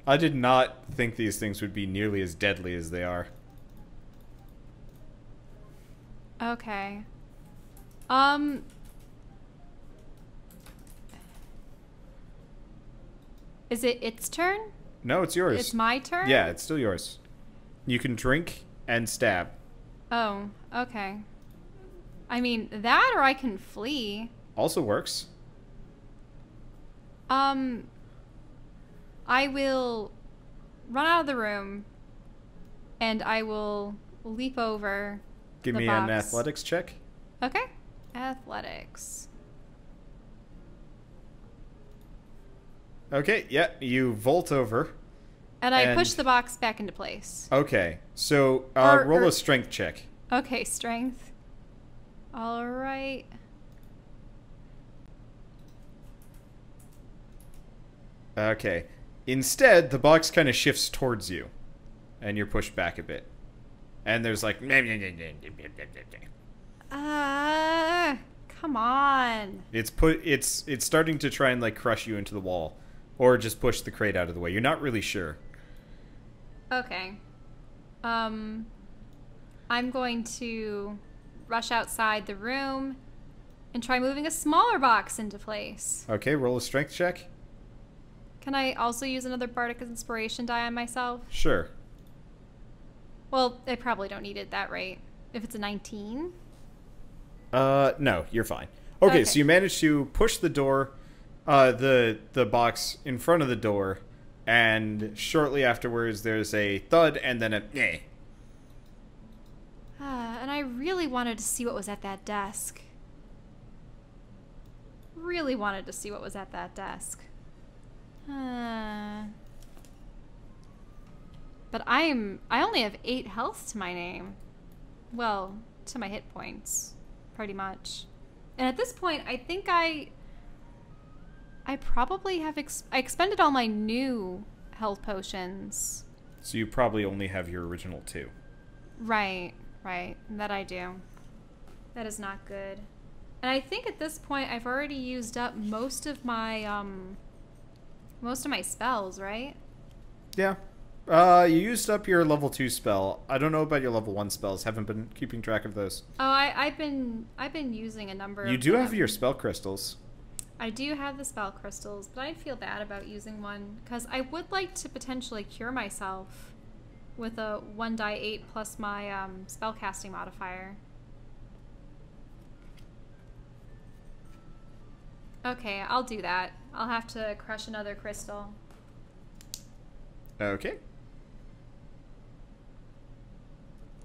I did not think these things would be nearly as deadly as they are. Okay. Is it its turn? No, it's yours. It's my turn? Yeah, it's still yours. You can drink and stab. Oh, okay. I mean, that or I can flee. Also works. I will run out of the room and I will leap over Give the me box. an athletics check. Okay. Athletics. Okay, yeah, you vault over. And I push the box back into place. Okay, so roll a strength check. Okay, strength. All right. Okay. Instead, the box kind of shifts towards you, and you're pushed back a bit. And there's like... Come on. It's starting to try and like crush you into the wall, or just push the crate out of the way. You're not really sure. Okay. I'm going to rush outside the room and try moving a smaller box into place. Okay, roll a strength check. Can I also use another Bardic Inspiration die on myself? Sure. Well, I probably don't need it that rate. If it's a 19? No, you're fine. Okay, so you manage to push the door, the box in front of the door, and shortly afterwards there's a thud and then a nyeh. And I really wanted to see what was at that desk. Really wanted to see what was at that desk. But I only have 8 health to my name. Well, to my hit points, pretty much. And at this point, I think I probably have I expended all my new health potions. So you probably only have your original 2. Right. That I do. That is not good. And I think at this point, I've already used up most of my spells, right? Yeah. You used up your level 2 spell. I don't know about your level 1 spells. Haven't been keeping track of those. Oh, I've been using a number of You do have your spell crystals. I do have the spell crystals, but I feel bad about using one because I would like to potentially cure myself with a 1d8 plus my spellcasting modifier. Okay, I'll do that. I'll have to crush another crystal. Okay.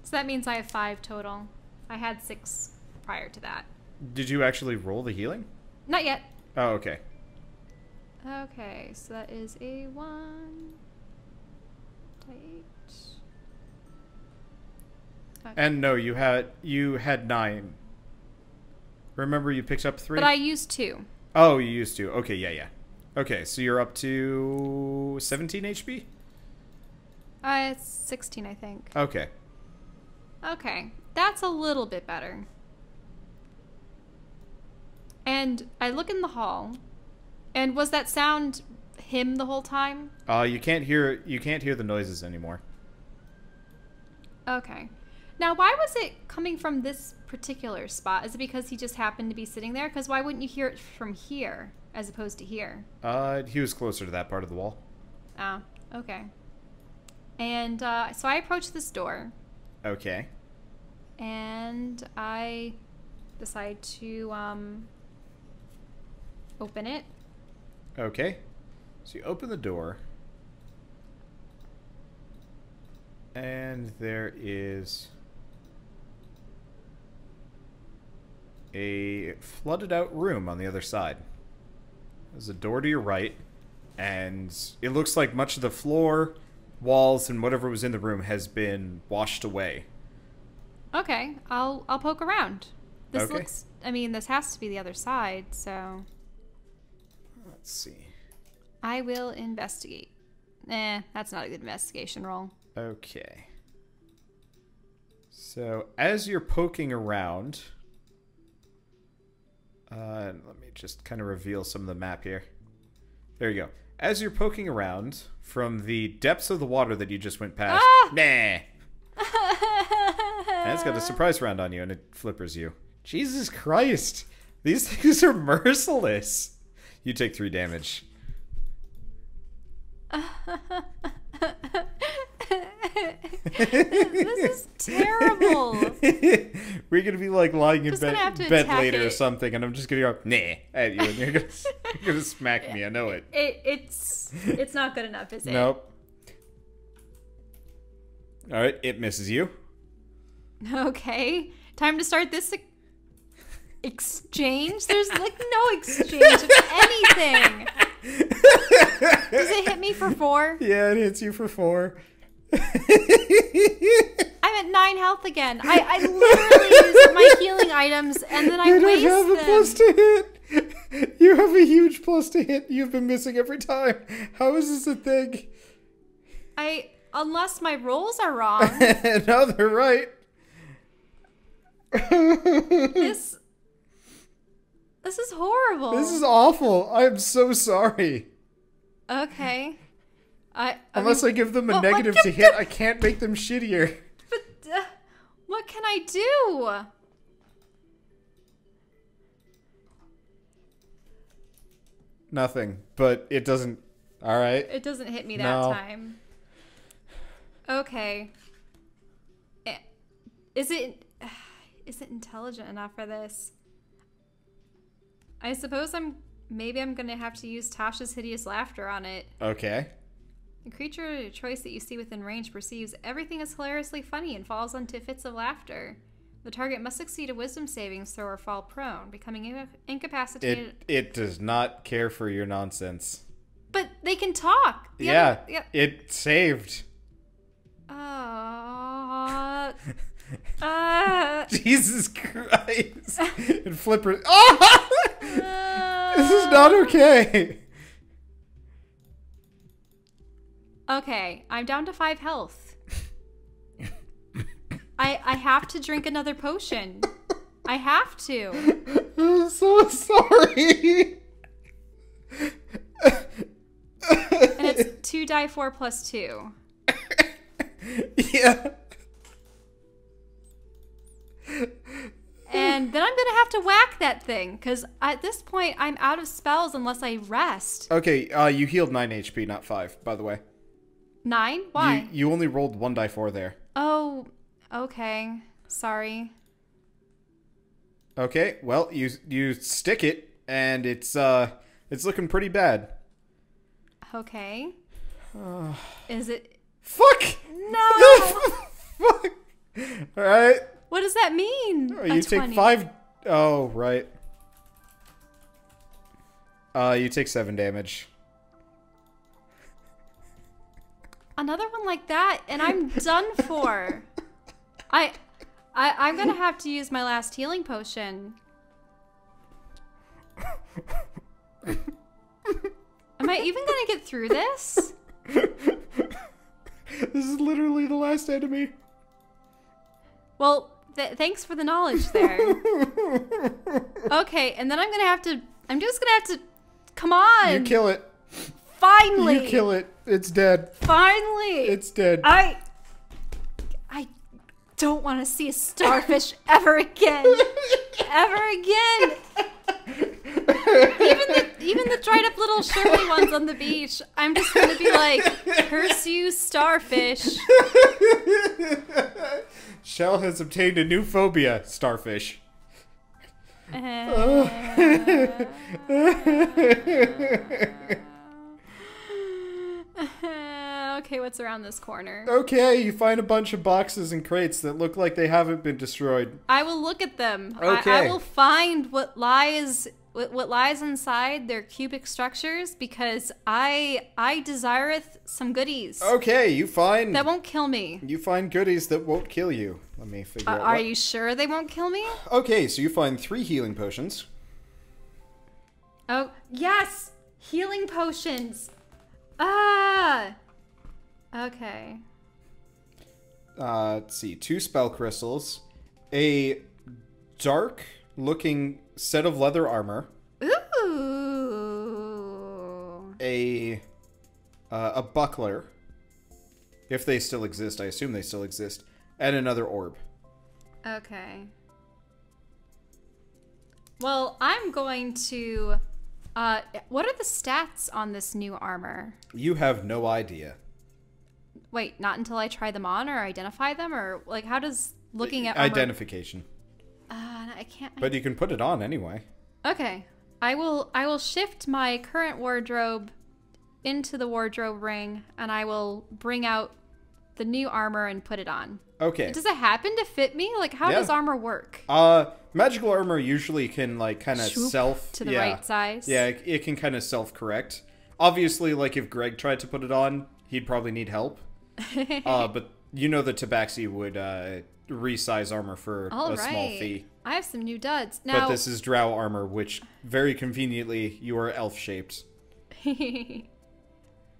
So that means I have 5 total. I had 6 prior to that. Did you actually roll the healing? Not yet. Oh, okay. Okay, so that is a 1d8. Okay. And no, you had 9. Remember you picked up 3? But I used 2. Oh, you used to. Okay, yeah. Okay, so you're up to 17 HP? It's 16, I think. Okay. Okay, that's a little bit better. And I look in the hall, And was that sound him the whole time? You can't hear the noises anymore. Okay. Now, why was it coming from this particular spot? Is it because he just happened to be sitting there? Because why wouldn't you hear it from here as opposed to here? He was closer to that part of the wall. Oh, okay. And so I approach this door. Okay. And I decide to open it. Okay. So you open the door. And there is a flooded out room on the other side. There's a door to your right, and it looks like much of the floor, walls, and whatever was in the room has been washed away. Okay, I'll poke around. This Okay. looks, I mean, this has to be the other side, so Let's see. I will investigate. That's not a good investigation roll. Okay. So, as you're poking around... let me just kind of reveal some of the map here. There you go. As you're poking around, from the depths of the water that you just went past... Ah! Nah! And it's got a surprise round on you, and it flippers you. Jesus Christ! These things are merciless! You take 3 damage. This is terrible. We're gonna be like lying in Just gonna have to bed attack later or it. something, and I'm just gonna go nah at you, and you're gonna smack me. I know it. It's not good enough, is it? Nope. All right, it misses you. Okay, time to start this exchange. There's like no exchange of anything. Does it hit me for 4? Yeah, it hits you for 4. I'm at 9 health again. I literally use my healing items and then I You don't waste have a them. plus to hit. You have a huge plus to hit. You've been missing every time. How is this a thing? Unless my rolls are wrong. No, they're right. This is horrible. This is awful. I'm so sorry. Okay. Unless I give them a What- negative to hit, I can't make them shittier. But what can I do? Nothing. But it doesn't... Alright. It doesn't hit me that No. time. Okay. Is it intelligent enough for this? I suppose maybe I'm gonna have to use Tasha's hideous laughter on it. Okay. The creature of choice that you see within range perceives everything as hilariously funny and falls into fits of laughter. The target must succeed a wisdom savings throw or fall prone, becoming incapacitated. It does not care for your nonsense. But they can talk. Yeah, it saved. Jesus Christ. And Flipper... Oh! This is not okay. Okay, I'm down to 5 health. I have to drink another potion. I have to. I'm so sorry. And it's 2 die 4 plus 2. Yeah. And then I'm going to have to whack that thing, because at this point, I'm out of spells unless I rest. Okay, you healed 9 HP, not 5, by the way. 9? Why? You only rolled 1 die 4 there. Oh, okay. Sorry. Okay, well, you stick it, and it's looking pretty bad. Okay. Is it... Fuck! No! Fuck! Alright. What does that mean? You take 20. 5... Oh, right. You take 7 damage. Another one like that, and I'm done for. I'm gonna have to use my last healing potion. Am I even gonna get through this? This is literally the last enemy. Well, thanks for the knowledge there. Okay, and then I'm just gonna have to Come on. You kill it. Finally. You kill it. It's dead. Finally. It's dead. I don't want to see a starfish ever again. Ever again. Even the dried up little Shirley ones on the beach, I'm just going to be like, curse you, starfish. Shell has obtained a new phobia, starfish. Okay, what's around this corner? Okay, you find a bunch of boxes and crates that look like they haven't been destroyed. I will look at them. Okay. I will find what lies inside their cubic structures because I desireth some goodies. Okay, you find... That won't kill me. You find goodies that won't kill you. Let me figure out Are you sure they won't kill me? Okay, so you find 3 healing potions. Oh, yes! Healing potions! Ah! Okay. Let's see. 2 spell crystals. A dark-looking set of leather armor. Ooh! A buckler. If they still exist. I assume they still exist. And another orb. Okay. Well, I'm going to... what are the stats on this new armor? You have no idea. Wait, not until I try them on or identify them? Or, like, how does looking at armor... Identification. I can't... But you can put it on anyway. Okay. I will shift my current wardrobe into the wardrobe ring, and I will bring out the new armor and put it on. Okay. Does it happen to fit me? Like, how does armor work? Magical armor usually can, like, kind of self... To the right size? Yeah, it can kind of self-correct. Obviously, like, if Greg tried to put it on, he'd probably need help. But you know that Tabaxi would resize armor for a small fee. I have some new duds. Now, but this is drow armor, which, very conveniently, you are elf-shaped.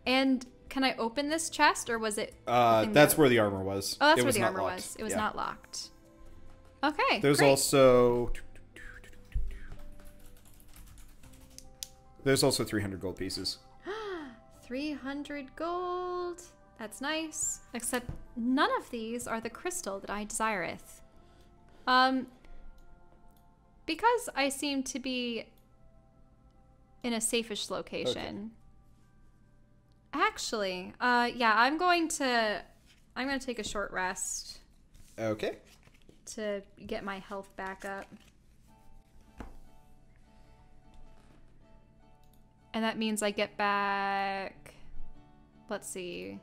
And... Can I open this chest, or was it... that's where the armor was. Oh, that's where the armor was. It was not locked. Okay, There's great. also 300 gold pieces. 300 gold. That's nice. Except none of these are the crystal that I desireth. Because I seem to be in a safe-ish location... Okay. Actually, yeah, I'm going to take a short rest. Okay. To get my health back up. And that means I get back, let's see.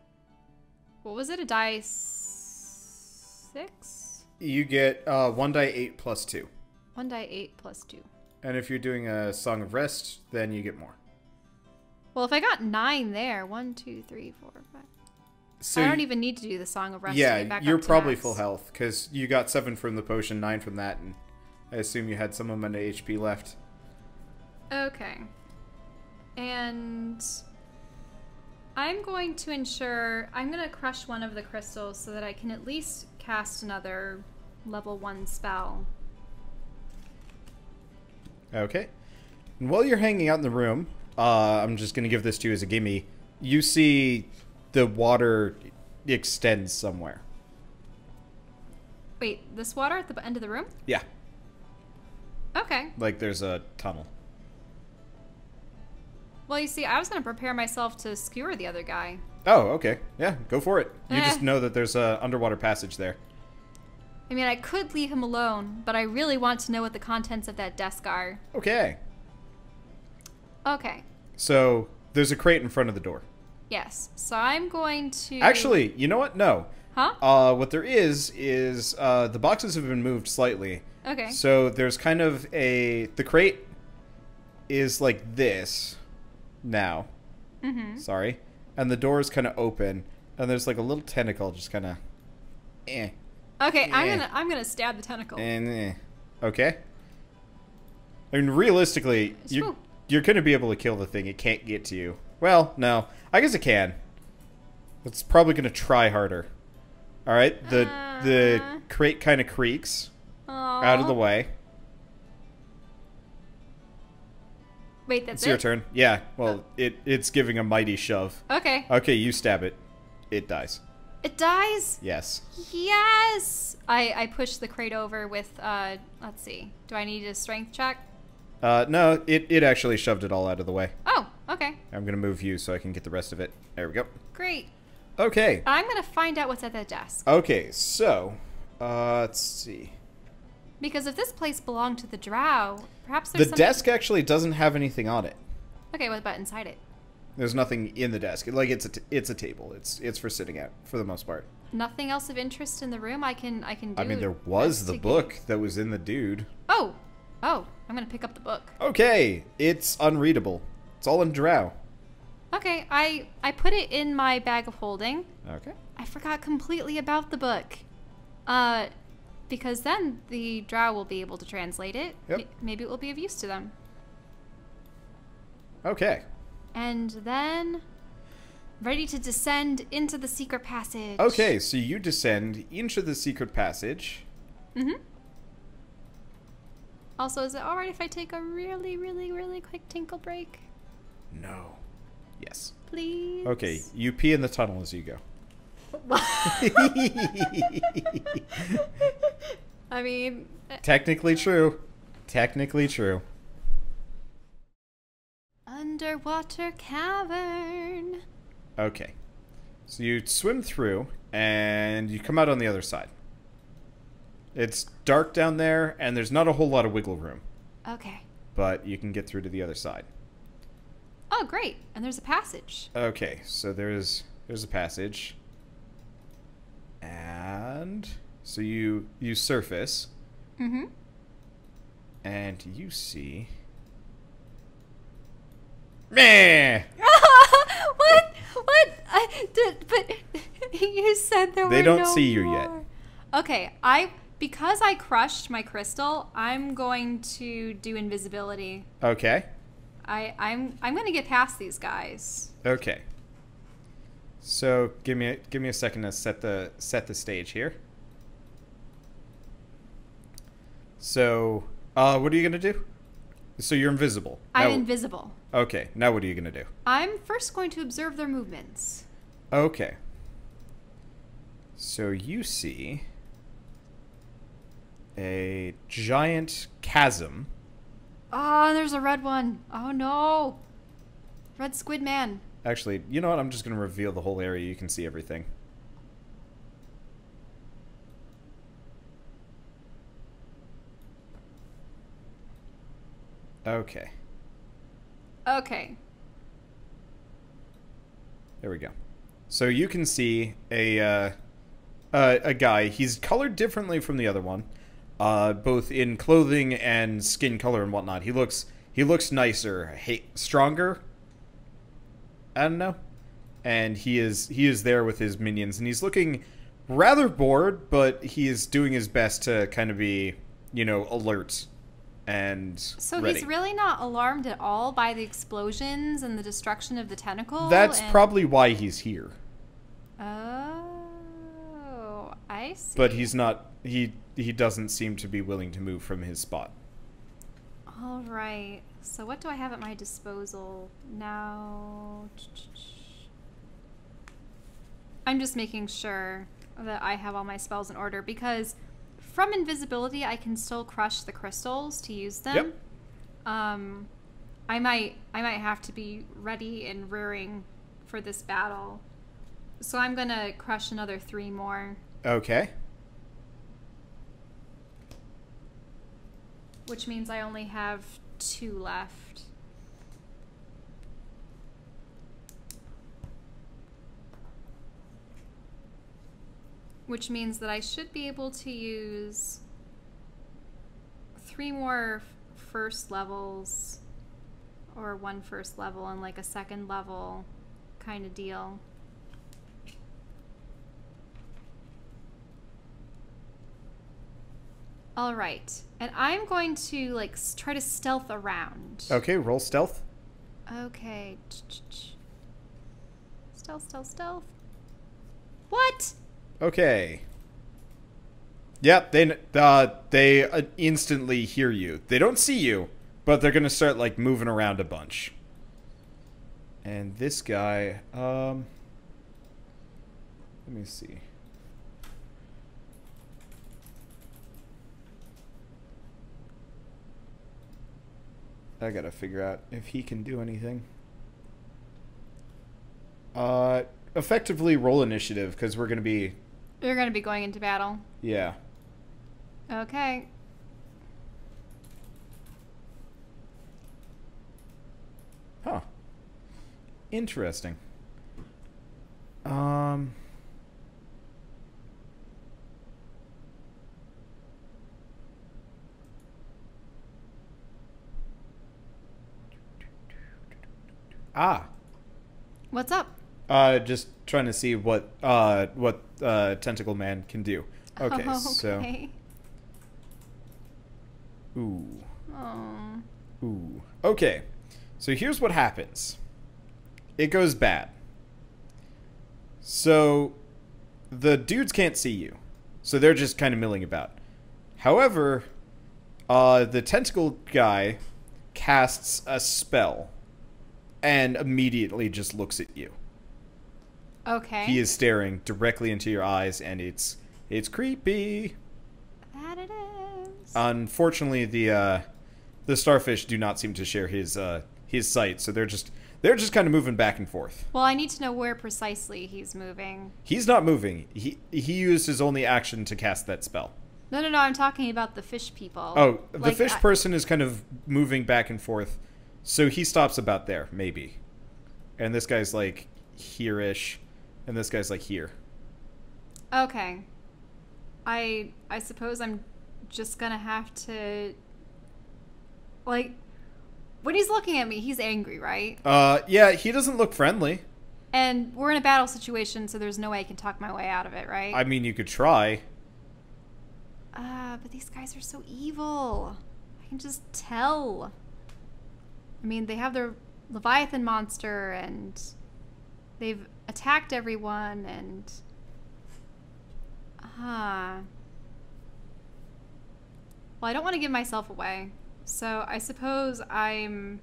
What was it? A dice 6? You get 1 die 8 plus 2. 1 die 8 plus 2. And if you're doing a Song of Rest, then you get more. Well, if I got 9 there, 1, 2, 3, 4, 5. So I don't even need to do the Song of Rest. Yeah, you're probably full health because you got 7 from the potion, 9 from that, and I assume you had some amount of HP left. Okay. And I'm going to crush one of the crystals so that I can at least cast another level 1 spell. Okay. And while you're hanging out in the room... I'm just going to give this to you as a gimme. You see the water extends somewhere. Wait, this water at the end of the room? Yeah. Okay. Like there's a tunnel. Well, you see, I was going to prepare myself to skewer the other guy. Oh, okay. Yeah, go for it. You just know that there's a underwater passage there. I mean, I could leave him alone, but I really want to know what the contents of that desk are. Okay. Okay. So, there's a crate in front of the door. Yes. So I'm going to... Actually, you know what? No. Huh? What there is the boxes have been moved slightly. Okay. So, there's kind of the crate is like this now. Mm-hmm. Sorry. And the door is kind of open. And there's like a little tentacle just kind of... Okay, I'm gonna stab the tentacle. Okay. I mean, realistically, you're going to be able to kill the thing. It can't get to you. Well, no. I guess it can. It's probably going to try harder. All right. The crate kind of creaks out of the way. Wait, that's It's your it? turn. Yeah. Well, it's giving a mighty shove. Okay. Okay, you stab it. It dies. It dies? Yes. Yes! I push the crate over with, let's see. Do I need a strength check? No, it actually shoved it all out of the way. Oh, okay. I'm gonna move you so I can get the rest of it. There we go. Great. Okay. I'm gonna find out what's at that desk. Okay, so, let's see. Because if this place belonged to the drow, perhaps The there's something... desk actually doesn't have anything on it. Okay, what about inside it? There's nothing in the desk. Like, it's a table. It's for sitting at, for the most part. Nothing else of interest in the room I can do. I mean, there was the book that was in the dude. Oh, I'm gonna pick up the book. Okay, it's unreadable. It's all in drow. Okay, I put it in my bag of holding. Okay. I forgot completely about the book. Because then the drow will be able to translate it. Yep. Maybe it will be of use to them. Okay. And then ready to descend into the secret passage. Okay, so you descend into the secret passage. Mm-hmm. Also, is it alright if I take a really, really, really quick tinkle break? No. Yes. Please? Okay, you pee in the tunnel as you go. I mean... Technically true. Technically true. Underwater cavern. Okay. So you swim through, and you come out on the other side. It's dark down there, and there's not a whole lot of wiggle room. Okay. But you can get through to the other side. Oh, great. And there's a passage. Okay, so there's a passage. And so you surface. Mm-hmm. And you see... Meh! What? But you said there were They don't no see you more. yet. Okay, because I crushed my crystal, I'm going to do invisibility. Okay. I'm going to get past these guys. Okay. So give me a second to set the stage here. So what are you gonna do? So you're invisible. I'm Now- invisible. Okay. Now what are you gonna do? I'm first going to observe their movements. Okay. So you see a giant chasm. Oh, there's a red one. Oh no. Red squid man. Actually, you know what? I'm just gonna reveal the whole area. You can see everything. Okay. Okay. There we go. So you can see a guy. He's colored differently from the other one, both in clothing and skin color and whatnot. He looks nicer, stronger. I don't know. And he is there with his minions, and he's looking rather bored, but he is doing his best to kind of be, alert and So ready. he's really not alarmed at all by the explosions and the destruction of the tentacle? That's probably why he's here. Oh, I see. But he's not. He doesn't seem to be willing to move from his spot. All right. So what do I have at my disposal now? I'm just making sure that I have all my spells in order, because from invisibility I can still crush the crystals to use them. Yep. I might have to be ready and rearing for this battle. So I'm going to crush another 3 more. Okay. Which means I only have 2 left. Which means that I should be able to use 3 more first levels, or 1 first level and like a second level kind of deal. All right, and I'm going to like try to stealth around. Okay, roll stealth. Okay. Stealth. What? Okay. Yep, they instantly hear you. They don't see you, But they're gonna start like moving around a bunch. And this guy, let me see. I gotta figure out if he can do anything. Effectively roll initiative, because we're gonna be... You're gonna be going into battle. Yeah. Okay. Huh. Interesting. Ah. What's up? Just trying to see what Tentacle Man can do. Okay, so. Ooh. Oh. Ooh. Okay. So here's what happens. It goes bad. So the dudes can't see you. So they're just kind of milling about. However, the tentacle guy casts a spell and immediately just looks at you. Okay. He is staring directly into your eyes, and it's creepy. That it is. Unfortunately, the starfish do not seem to share his sight, so they're just kind of moving back and forth. Well, I need to know where precisely he's moving. He's not moving. He used his only action to cast that spell. No, I'm talking about the fish people. Oh, the fish person is kind of moving back and forth, so he stops about there, maybe. And this guy's like here-ish, and this guy's like here. Okay. I suppose I'm just gonna have to... Like, when he's looking at me, he's angry, right? Yeah, he doesn't look friendly. And we're in a battle situation, so there's no way I can talk my way out of it, right? I mean, you could try. But these guys are so evil. I can just tell. I mean, they have their Leviathan monster, and they've attacked everyone, and... Well, I don't want to give myself away. So I suppose I'm...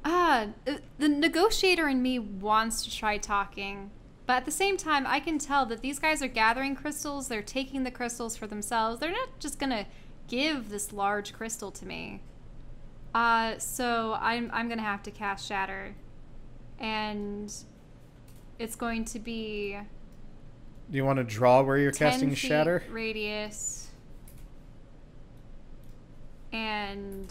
the negotiator in me wants to try talking. But at the same time, I can tell that these guys are gathering crystals. They're taking the crystals for themselves. They're not just going to give this large crystal to me. So I'm going to have to cast Shatter. And it's going to be... Do you want to draw where you're casting Shatter? 10 feet radius. And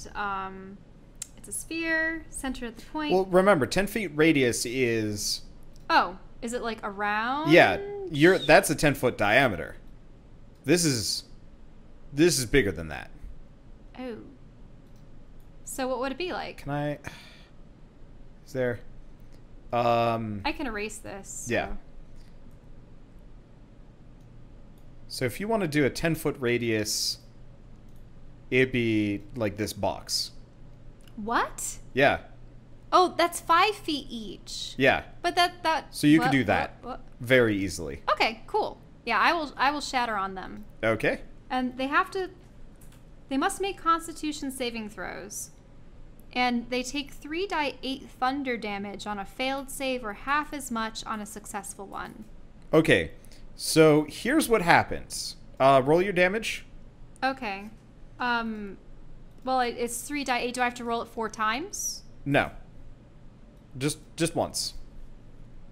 it's a sphere, centered at the point. Well, remember, 10 feet radius is... Oh, is it like around? Yeah, that's a 10-foot diameter. This is bigger than that. Oh. So what would it be like? Can I... Is there... I can erase this. So. Yeah. So if you want to do a 10-foot radius, it'd be like this box. What? Yeah. Oh, that's 5 feet each. Yeah. But that. So you could do that very easily. Okay, cool. Yeah, I will shatter on them. Okay. And they must make Constitution saving throws. And they take 3d8 thunder damage on a failed save or half as much on a successful one. Okay. So here's what happens. Roll your damage. Okay. Well, it's 3d8. Do I have to roll it 4 times? No. Just once.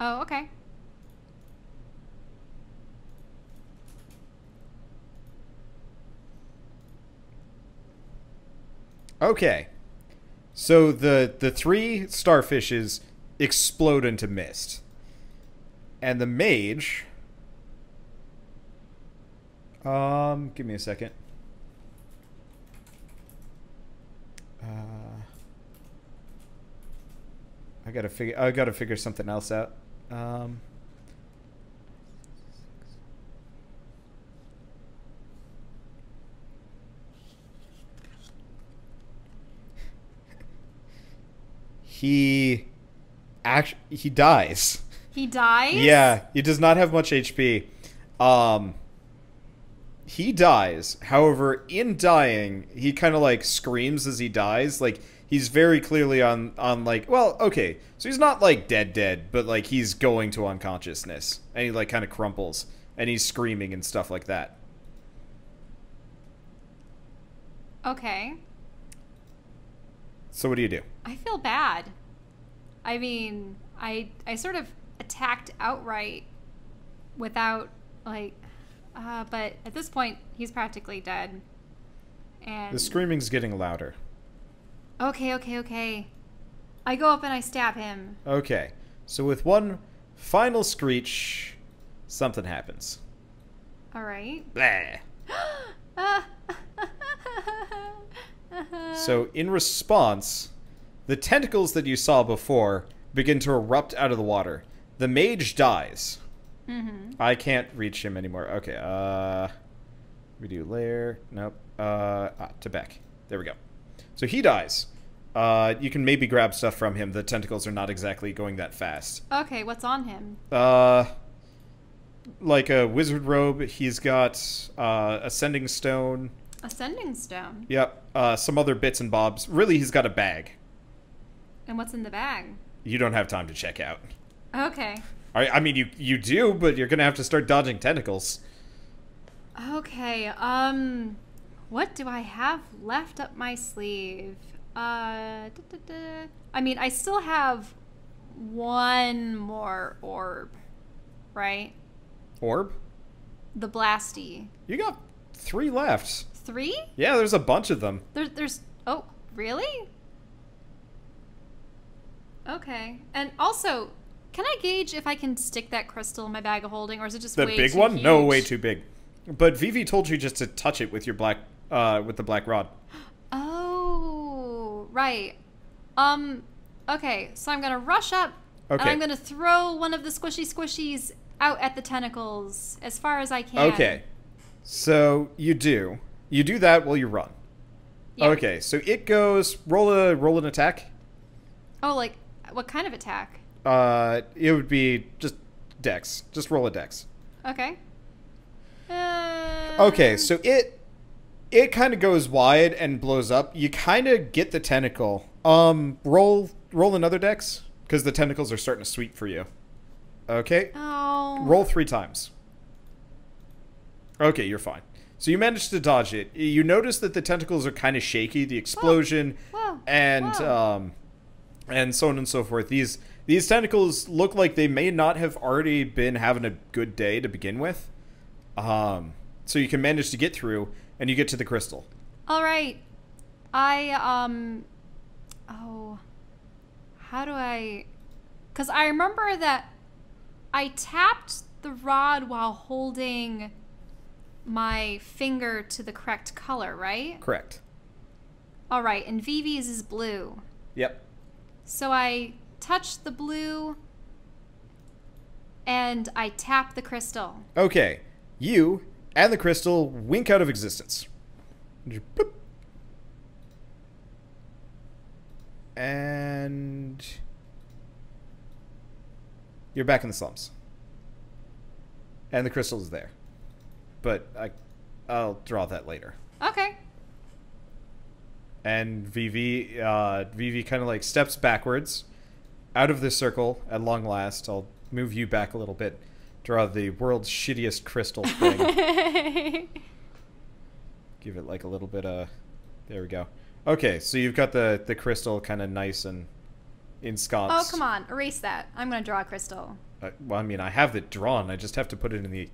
Oh, okay. Okay. So the 3 starfishes explode into mist. And the mage... give me a second. I gotta figure something else out. He dies. He dies? Yeah, he does not have much HP. he dies. However, in dying, he kind of like screams as he dies. Like he's very clearly on like, well, okay, so he's not like dead, but like he's going to unconsciousness, and he like kind of crumples, and he's screaming and stuff like that. Okay. So what do you do? I feel bad. I mean, I sort of attacked outright without like, but at this point he's practically dead. And The screaming's getting louder. Okay. I go up and I stab him. Okay, so with one final screech, something happens. All right. Blah. So in response, the tentacles that you saw before begin to erupt out of the water. The mage dies. I can't reach him anymore. Okay, we do layer. Nope. To Beck. There we go. So he dies. You can maybe grab stuff from him. The tentacles are not exactly going that fast. Okay, what's on him? Like a wizard robe. He's got ascending stone. Ascending stone? Yep. Some other bits and bobs. Really, he's got a bag. And what's in the bag? You don't have time to check out. Okay. I mean, you do, but you're gonna have to start dodging tentacles. Okay, what do I have left up my sleeve? I mean, I still have one more orb, right? Orb? The blasty. You got 3 left. 3? Yeah, there's a bunch of them. There's, oh, really? Okay. And also, can I gauge if I can stick that crystal in my bag of holding, or is it just The way big too one? huge? No, way too big. But Vivi told you just to touch it with your black, with the black rod. Oh, right. Okay, so I'm gonna rush up, Okay. and I'm gonna throw one of the squishies out at the tentacles as far as I can. Okay. So you do that while you run. Yeah. Okay, so it goes roll an attack. Oh, like what kind of attack? It would be just dex. Just roll a dex. Okay. Okay, so it kind of goes wide and blows up. You kind of get the tentacle. Roll another dex because the tentacles are starting to sweep for you. Okay. Oh. Roll 3 times. Okay, you're fine. So you managed to dodge it. You notice that the tentacles are kind of shaky. The explosion Whoa. and so on and so forth. These tentacles look like they may not have already been having a good day to begin with. So you can manage to get through, and you get to the crystal. All right. Oh, how do I? Because I remember that I tapped the rod while holding my finger to the correct color, right? Correct. All right, and Vivi's is blue. Yep. So I touch the blue and I tap the crystal. Okay. You and the crystal wink out of existence. Bloop. And you're back in the slums. And the crystal is there. But I'll draw that later. Okay. And Vivi kind of like steps backwards out of this circle at long last. I'll move you back a little bit. Draw the world's shittiest crystal thing. Give it like a little bit of... There we go. Okay, so you've got the crystal kind of nice and ensconced. Oh, come on. Erase that. I'm going to draw a crystal. Well, I mean, I have it drawn. I just have to put it in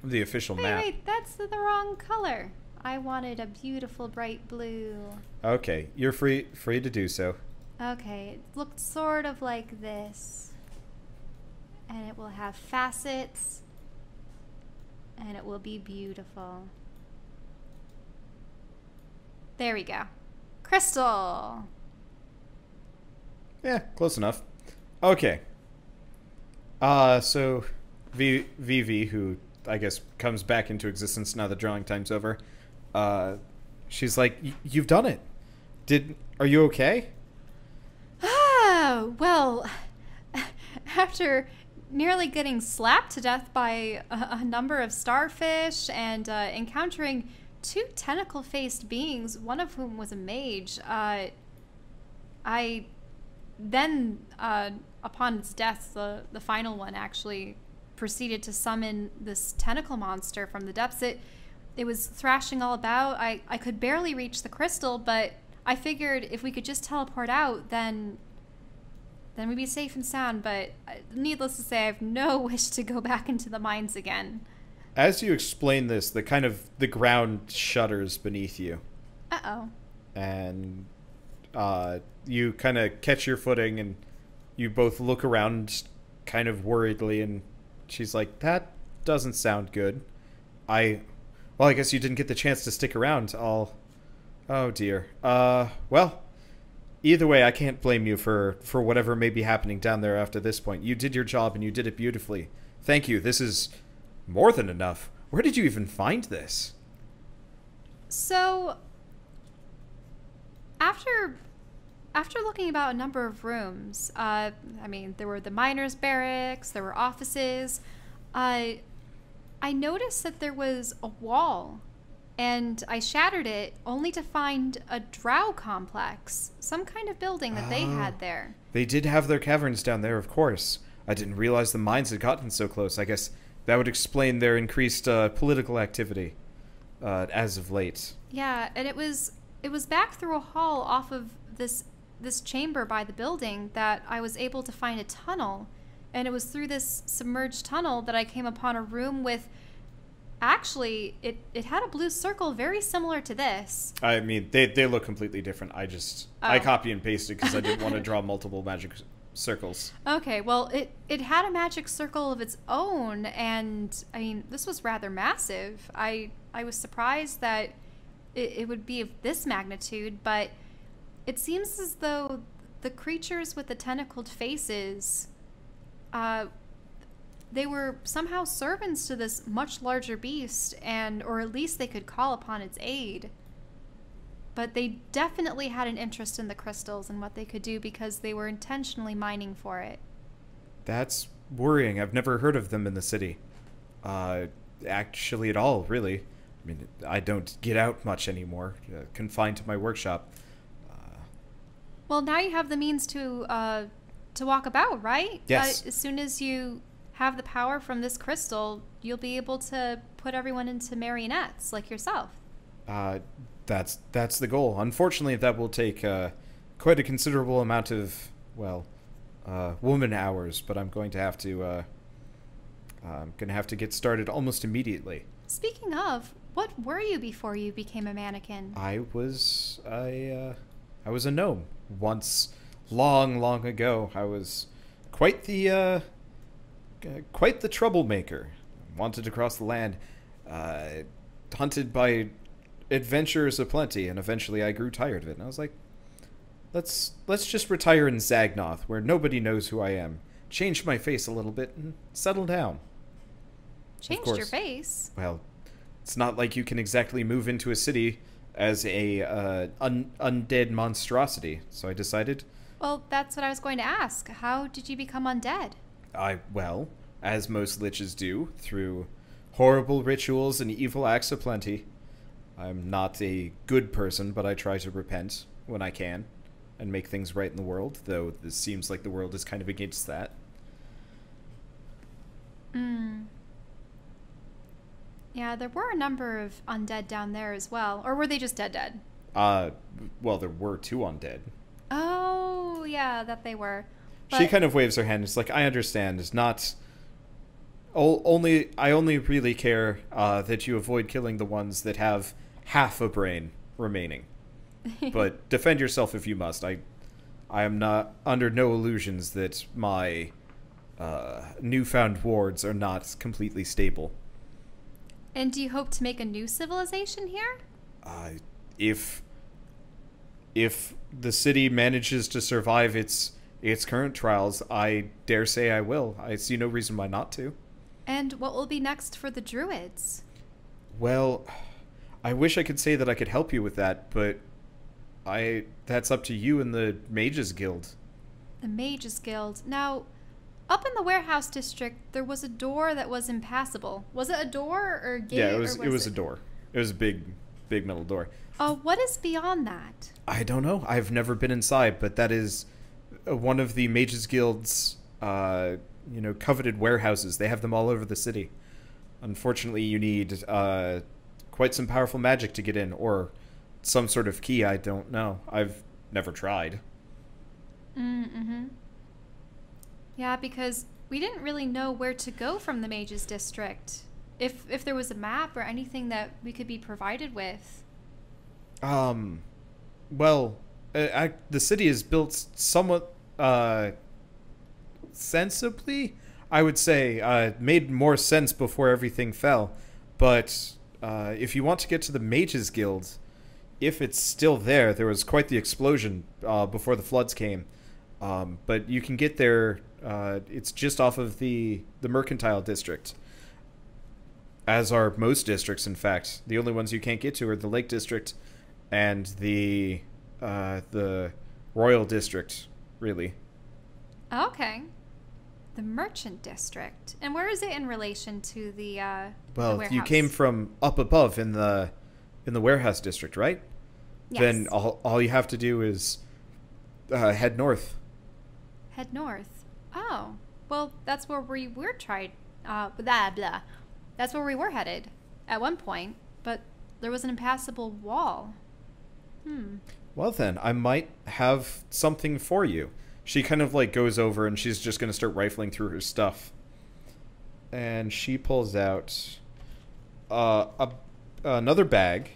the official map. Wait, that's the wrong color. I wanted a beautiful bright blue. Okay, you're free to do so. Okay, it looked sort of like this. And it will have facets. And it will be beautiful. There we go. Crystal. Yeah, close enough. Okay. So Vivi, who I guess comes back into existence now the drawing time's over, she's like, "You've done it. Are you okay?" Ah, well, after nearly getting slapped to death by a number of starfish and encountering two tentacle-faced beings, one of whom was a mage. I then, upon its death, the final one actually proceeded to summon this tentacle monster from the depths. It was thrashing all about. I could barely reach the crystal, but I figured if we could just teleport out, then we'd be safe and sound. But needless to say, I have no wish to go back into the mines again. As you explain this, the ground shudders beneath you. Uh-oh. And you kind of catch your footing, and you both look around kind of worriedly, and she's like, that doesn't sound good. Well, I guess you didn't get the chance to stick around. Oh dear. Well, either way, I can't blame you for whatever may be happening down there after this point. You did your job, and you did it beautifully. Thank you. This is more than enough. Where did you even find this? So, after looking about a number of rooms, I mean, there were the miners' barracks, there were offices, I noticed that there was a wall, and I shattered it only to find a drow complex, some kind of building that they had there. They did have their caverns down there, of course. I didn't realize the mines had gotten so close. I guess that would explain their increased political activity as of late. Yeah, and it was back through a hall off of this chamber by the building that I was able to find a tunnel. And it was through this submerged tunnel that I came upon a room with... Actually, it had a blue circle very similar to this. I mean, they look completely different. I copy and pasted because I didn't want to draw multiple magic circles. Okay, well, it had a magic circle of its own, and, I mean, this was rather massive. I was surprised that it would be of this magnitude, but it seems as though the creatures with the tentacled faces... they were somehow servants to this much larger beast, or at least they could call upon its aid. But they definitely had an interest in the crystals and what they could do because they were intentionally mining for it. That's worrying. I've never heard of them in the city. Actually at all, really. I mean, I don't get out much anymore, confined to my workshop. Well, now you have the means to walk about, right? Yes. As soon as you have the power from this crystal, you'll be able to put everyone into marionettes, like yourself. That's the goal. Unfortunately, that will take quite a considerable amount of, woman hours, but I'm going to have to get started almost immediately. Speaking of, what were you before you became a mannequin? I was a gnome. Once, long ago, I was quite the troublemaker. Wanted to cross the land, hunted by adventurers aplenty, and eventually I grew tired of it. And I was like, let's just retire in Zagnoth, where nobody knows who I am. Change my face a little bit and settle down. Changed your face? Well, it's not like you can exactly move into a city as a undead monstrosity. So I decided... Well, that's what I was going to ask. How did you become undead? Well, as most liches do, through horrible rituals and evil acts aplenty. I'm not a good person, but I try to repent when I can and make things right in the world, though this seems like the world is kind of against that. Yeah, there were a number of undead down there as well. Or were they just dead? Well, there were two undead. Oh, yeah, that they were. But... She kind of waves her hand. It's like, I understand. It's not... I only really care that you avoid killing the ones that have half a brain remaining. But defend yourself if you must. I am not under no illusions that my newfound wards are not completely stable. And do you hope to make a new civilization here? If the city manages to survive its current trials, I dare say I will. I see no reason why not to. And what will be next for the druids? Well, I wish I could say that I could help you with that, but that's up to you and the Mages Guild. The Mages Guild. Now, Up in the warehouse district, there was a door that was impassable. Was it a door or a gate? Yeah, it was a door. It was a big metal door. What is beyond that? I don't know. I've never been inside, but that is one of the Mages Guild's, coveted warehouses. They have them all over the city. Unfortunately, you need quite some powerful magic to get in, or some sort of key. I don't know. I've never tried. Mm-hmm. Yeah, because we didn't really know where to go from the Mages District. If there was a map or anything that we could be provided with. Well, the city is built somewhat sensibly, I would say. Made more sense before everything fell. But if you want to get to the Mages Guild, if it's still there, there was quite the explosion before the floods came. But you can get there. It's just off of the Mercantile District. As are most districts, in fact. The only ones you can't get to are the Lake District and the Royal District, really. Okay. The Merchant District. And where is it in relation to the well, warehouse? you came from up above in the Warehouse District, right? Yes. Then all you have to do is head north. Head north. Oh. Well, that's where we were blah, blah. That's where we were headed at one point, but there was an impassable wall. Well then, I might have something for you. She kind of like goes over and she's just going to start rifling through her stuff. And she pulls out another bag,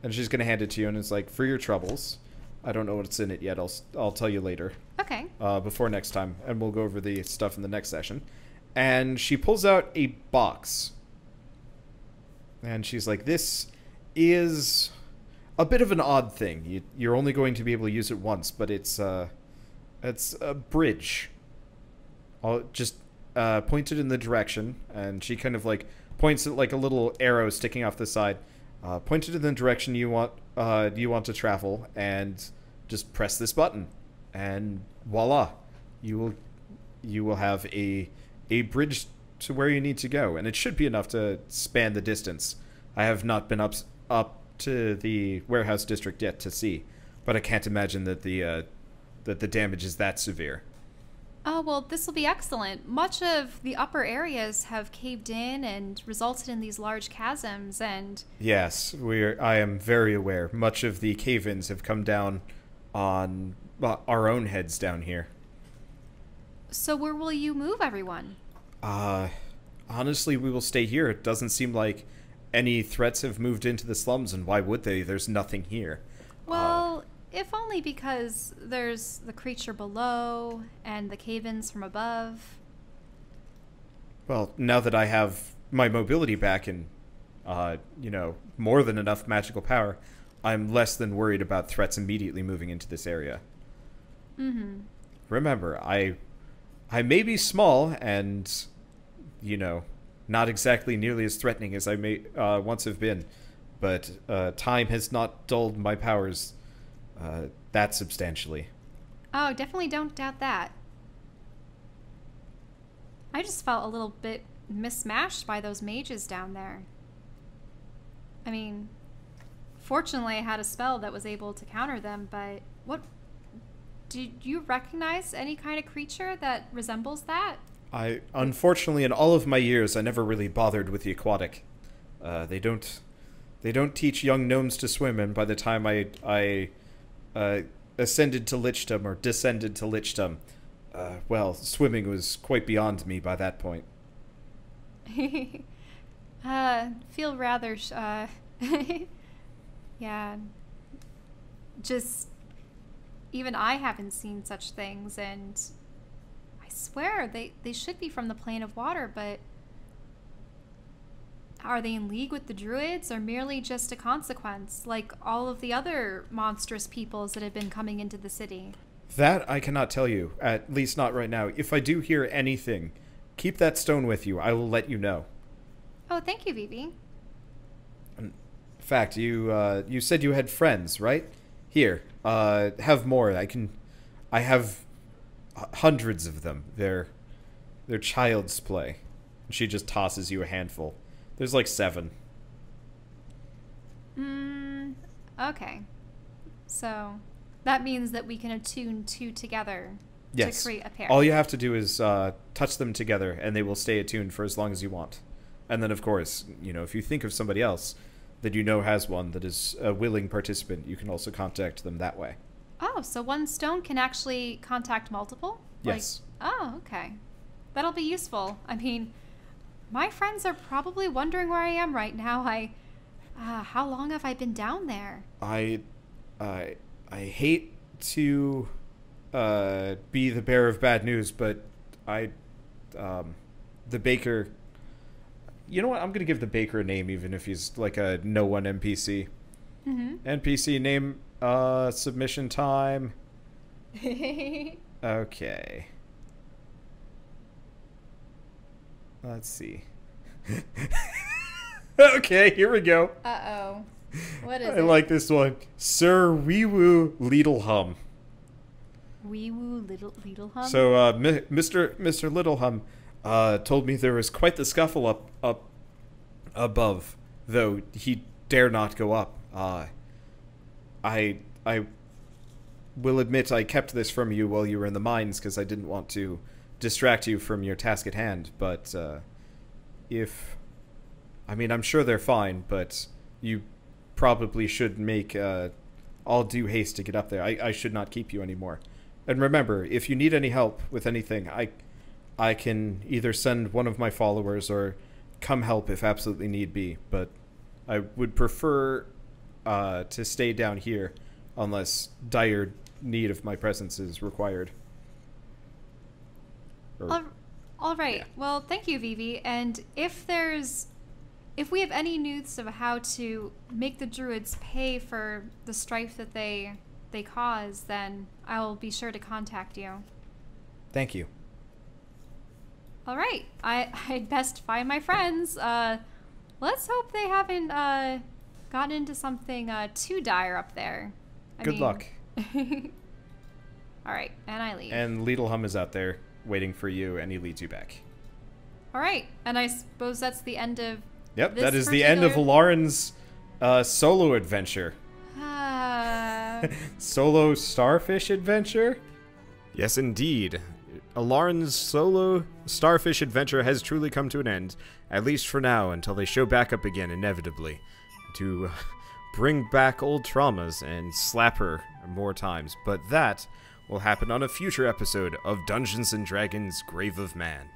and she's going to hand it to you, and it's like, for your troubles. I don't know what's in it yet. I'll tell you later. Okay. Before next time, and we'll go over the stuff in the next session. And she pulls out a box. And she's like, this is a bit of an odd thing. You're only going to be able to use it once, but it's a bridge. I'll just point it in the direction, and she kind of like points at like a little arrow sticking off the side. Point it in the direction you want to travel, and just press this button, and voila, you will have a bridge to where you need to go, and it should be enough to span the distance. I have not been up to the warehouse district yet to see, but I can't imagine that the damage is that severe. Oh, well, this will be excellent. Much of the upper areas have caved in and resulted in these large chasms, and... Yes, I am very aware. Much of the cave-ins have come down on our own heads down here. So where will you move everyone? Honestly, we will stay here. It doesn't seem like any threats have moved into the slums, and why would they? There's nothing here. Well, if only because there's the creature below and the cave-ins from above. Well, now that I have my mobility back and, more than enough magical power, I'm less than worried about threats immediately moving into this area. Mm-hmm. Remember, I may be small and, not exactly nearly as threatening as I may once have been, but time has not dulled my powers that substantially. Oh, definitely don't doubt that. I just felt a little bit mismatched by those mages down there. I mean, fortunately I had a spell that was able to counter them, but did you recognize any kind of creature that resembles that? Unfortunately, in all of my years, I never really bothered with the aquatic. They don't teach young gnomes to swim, and by the time I ascended to lichdom or descended to lichdom, swimming was quite beyond me by that point. Feel rather yeah, just even I haven't seen such things, and I swear they should be from the plane of water, but are they in league with the druids or merely just a consequence, like all of the other monstrous peoples that have been coming into the city? That I cannot tell you, at least not right now. If I do hear anything, keep that stone with you. I will let you know. Oh, thank you, Vivi. In fact, you said you had friends, right? Here, have more. I have hundreds of them. They're child's play. And she just tosses you a handful. There's like 7. Okay. So that means that we can attune 2 together Yes. to create a pair. All you have to do is touch them together, and they will stay attuned for as long as you want. And then, of course, you know, if you think of somebody else that you know has one that is a willing participant, you can also contact them that way. Oh, so one stone can actually contact multiple? Yes. Oh, okay. That'll be useful. I mean, my friends are probably wondering where I am right now. How long have I been down there? I hate to be the bearer of bad news, but the baker. You know what? I'm gonna give the baker a name, even if he's like a no one NPC. NPC name. Submission time. Okay. Let's see. Okay, here we go. Uh-oh. What is I it? like this one. Sir Weewoo Littlehum. Weewoo Littlehum? So, Mr. Littlehum told me there was quite the scuffle up above, though he dare not go up. I will admit I kept this from you while you were in the mines because I didn't want to distract you from your task at hand, but I mean, I'm sure they're fine, but you probably should make all due haste to get up there. I should not keep you anymore. And remember, if you need any help with anything, I can either send one of my followers or come help if absolutely need be, but I would prefer to stay down here unless dire need of my presence is required. All right. Yeah. Well, thank you, Vivi. And if we have any news of how to make the druids pay for the strife that they cause, then I'll be sure to contact you. Thank you. All right. I'd best find my friends. Let's hope they haven't gotten into something too dire up there. Good luck. All right, and I leave. And Littlehum is out there waiting for you, and he leads you back. All right, and I suppose that's the end of. Yep, that is the end of Lauren's solo adventure. Solo starfish adventure? Yes, indeed. Alarin's solo starfish adventure has truly come to an end, at least for now, until they show back up again, inevitably, to bring back old traumas and slap her more times. But that will happen on a future episode of Dungeons & Dragons Grave of Man.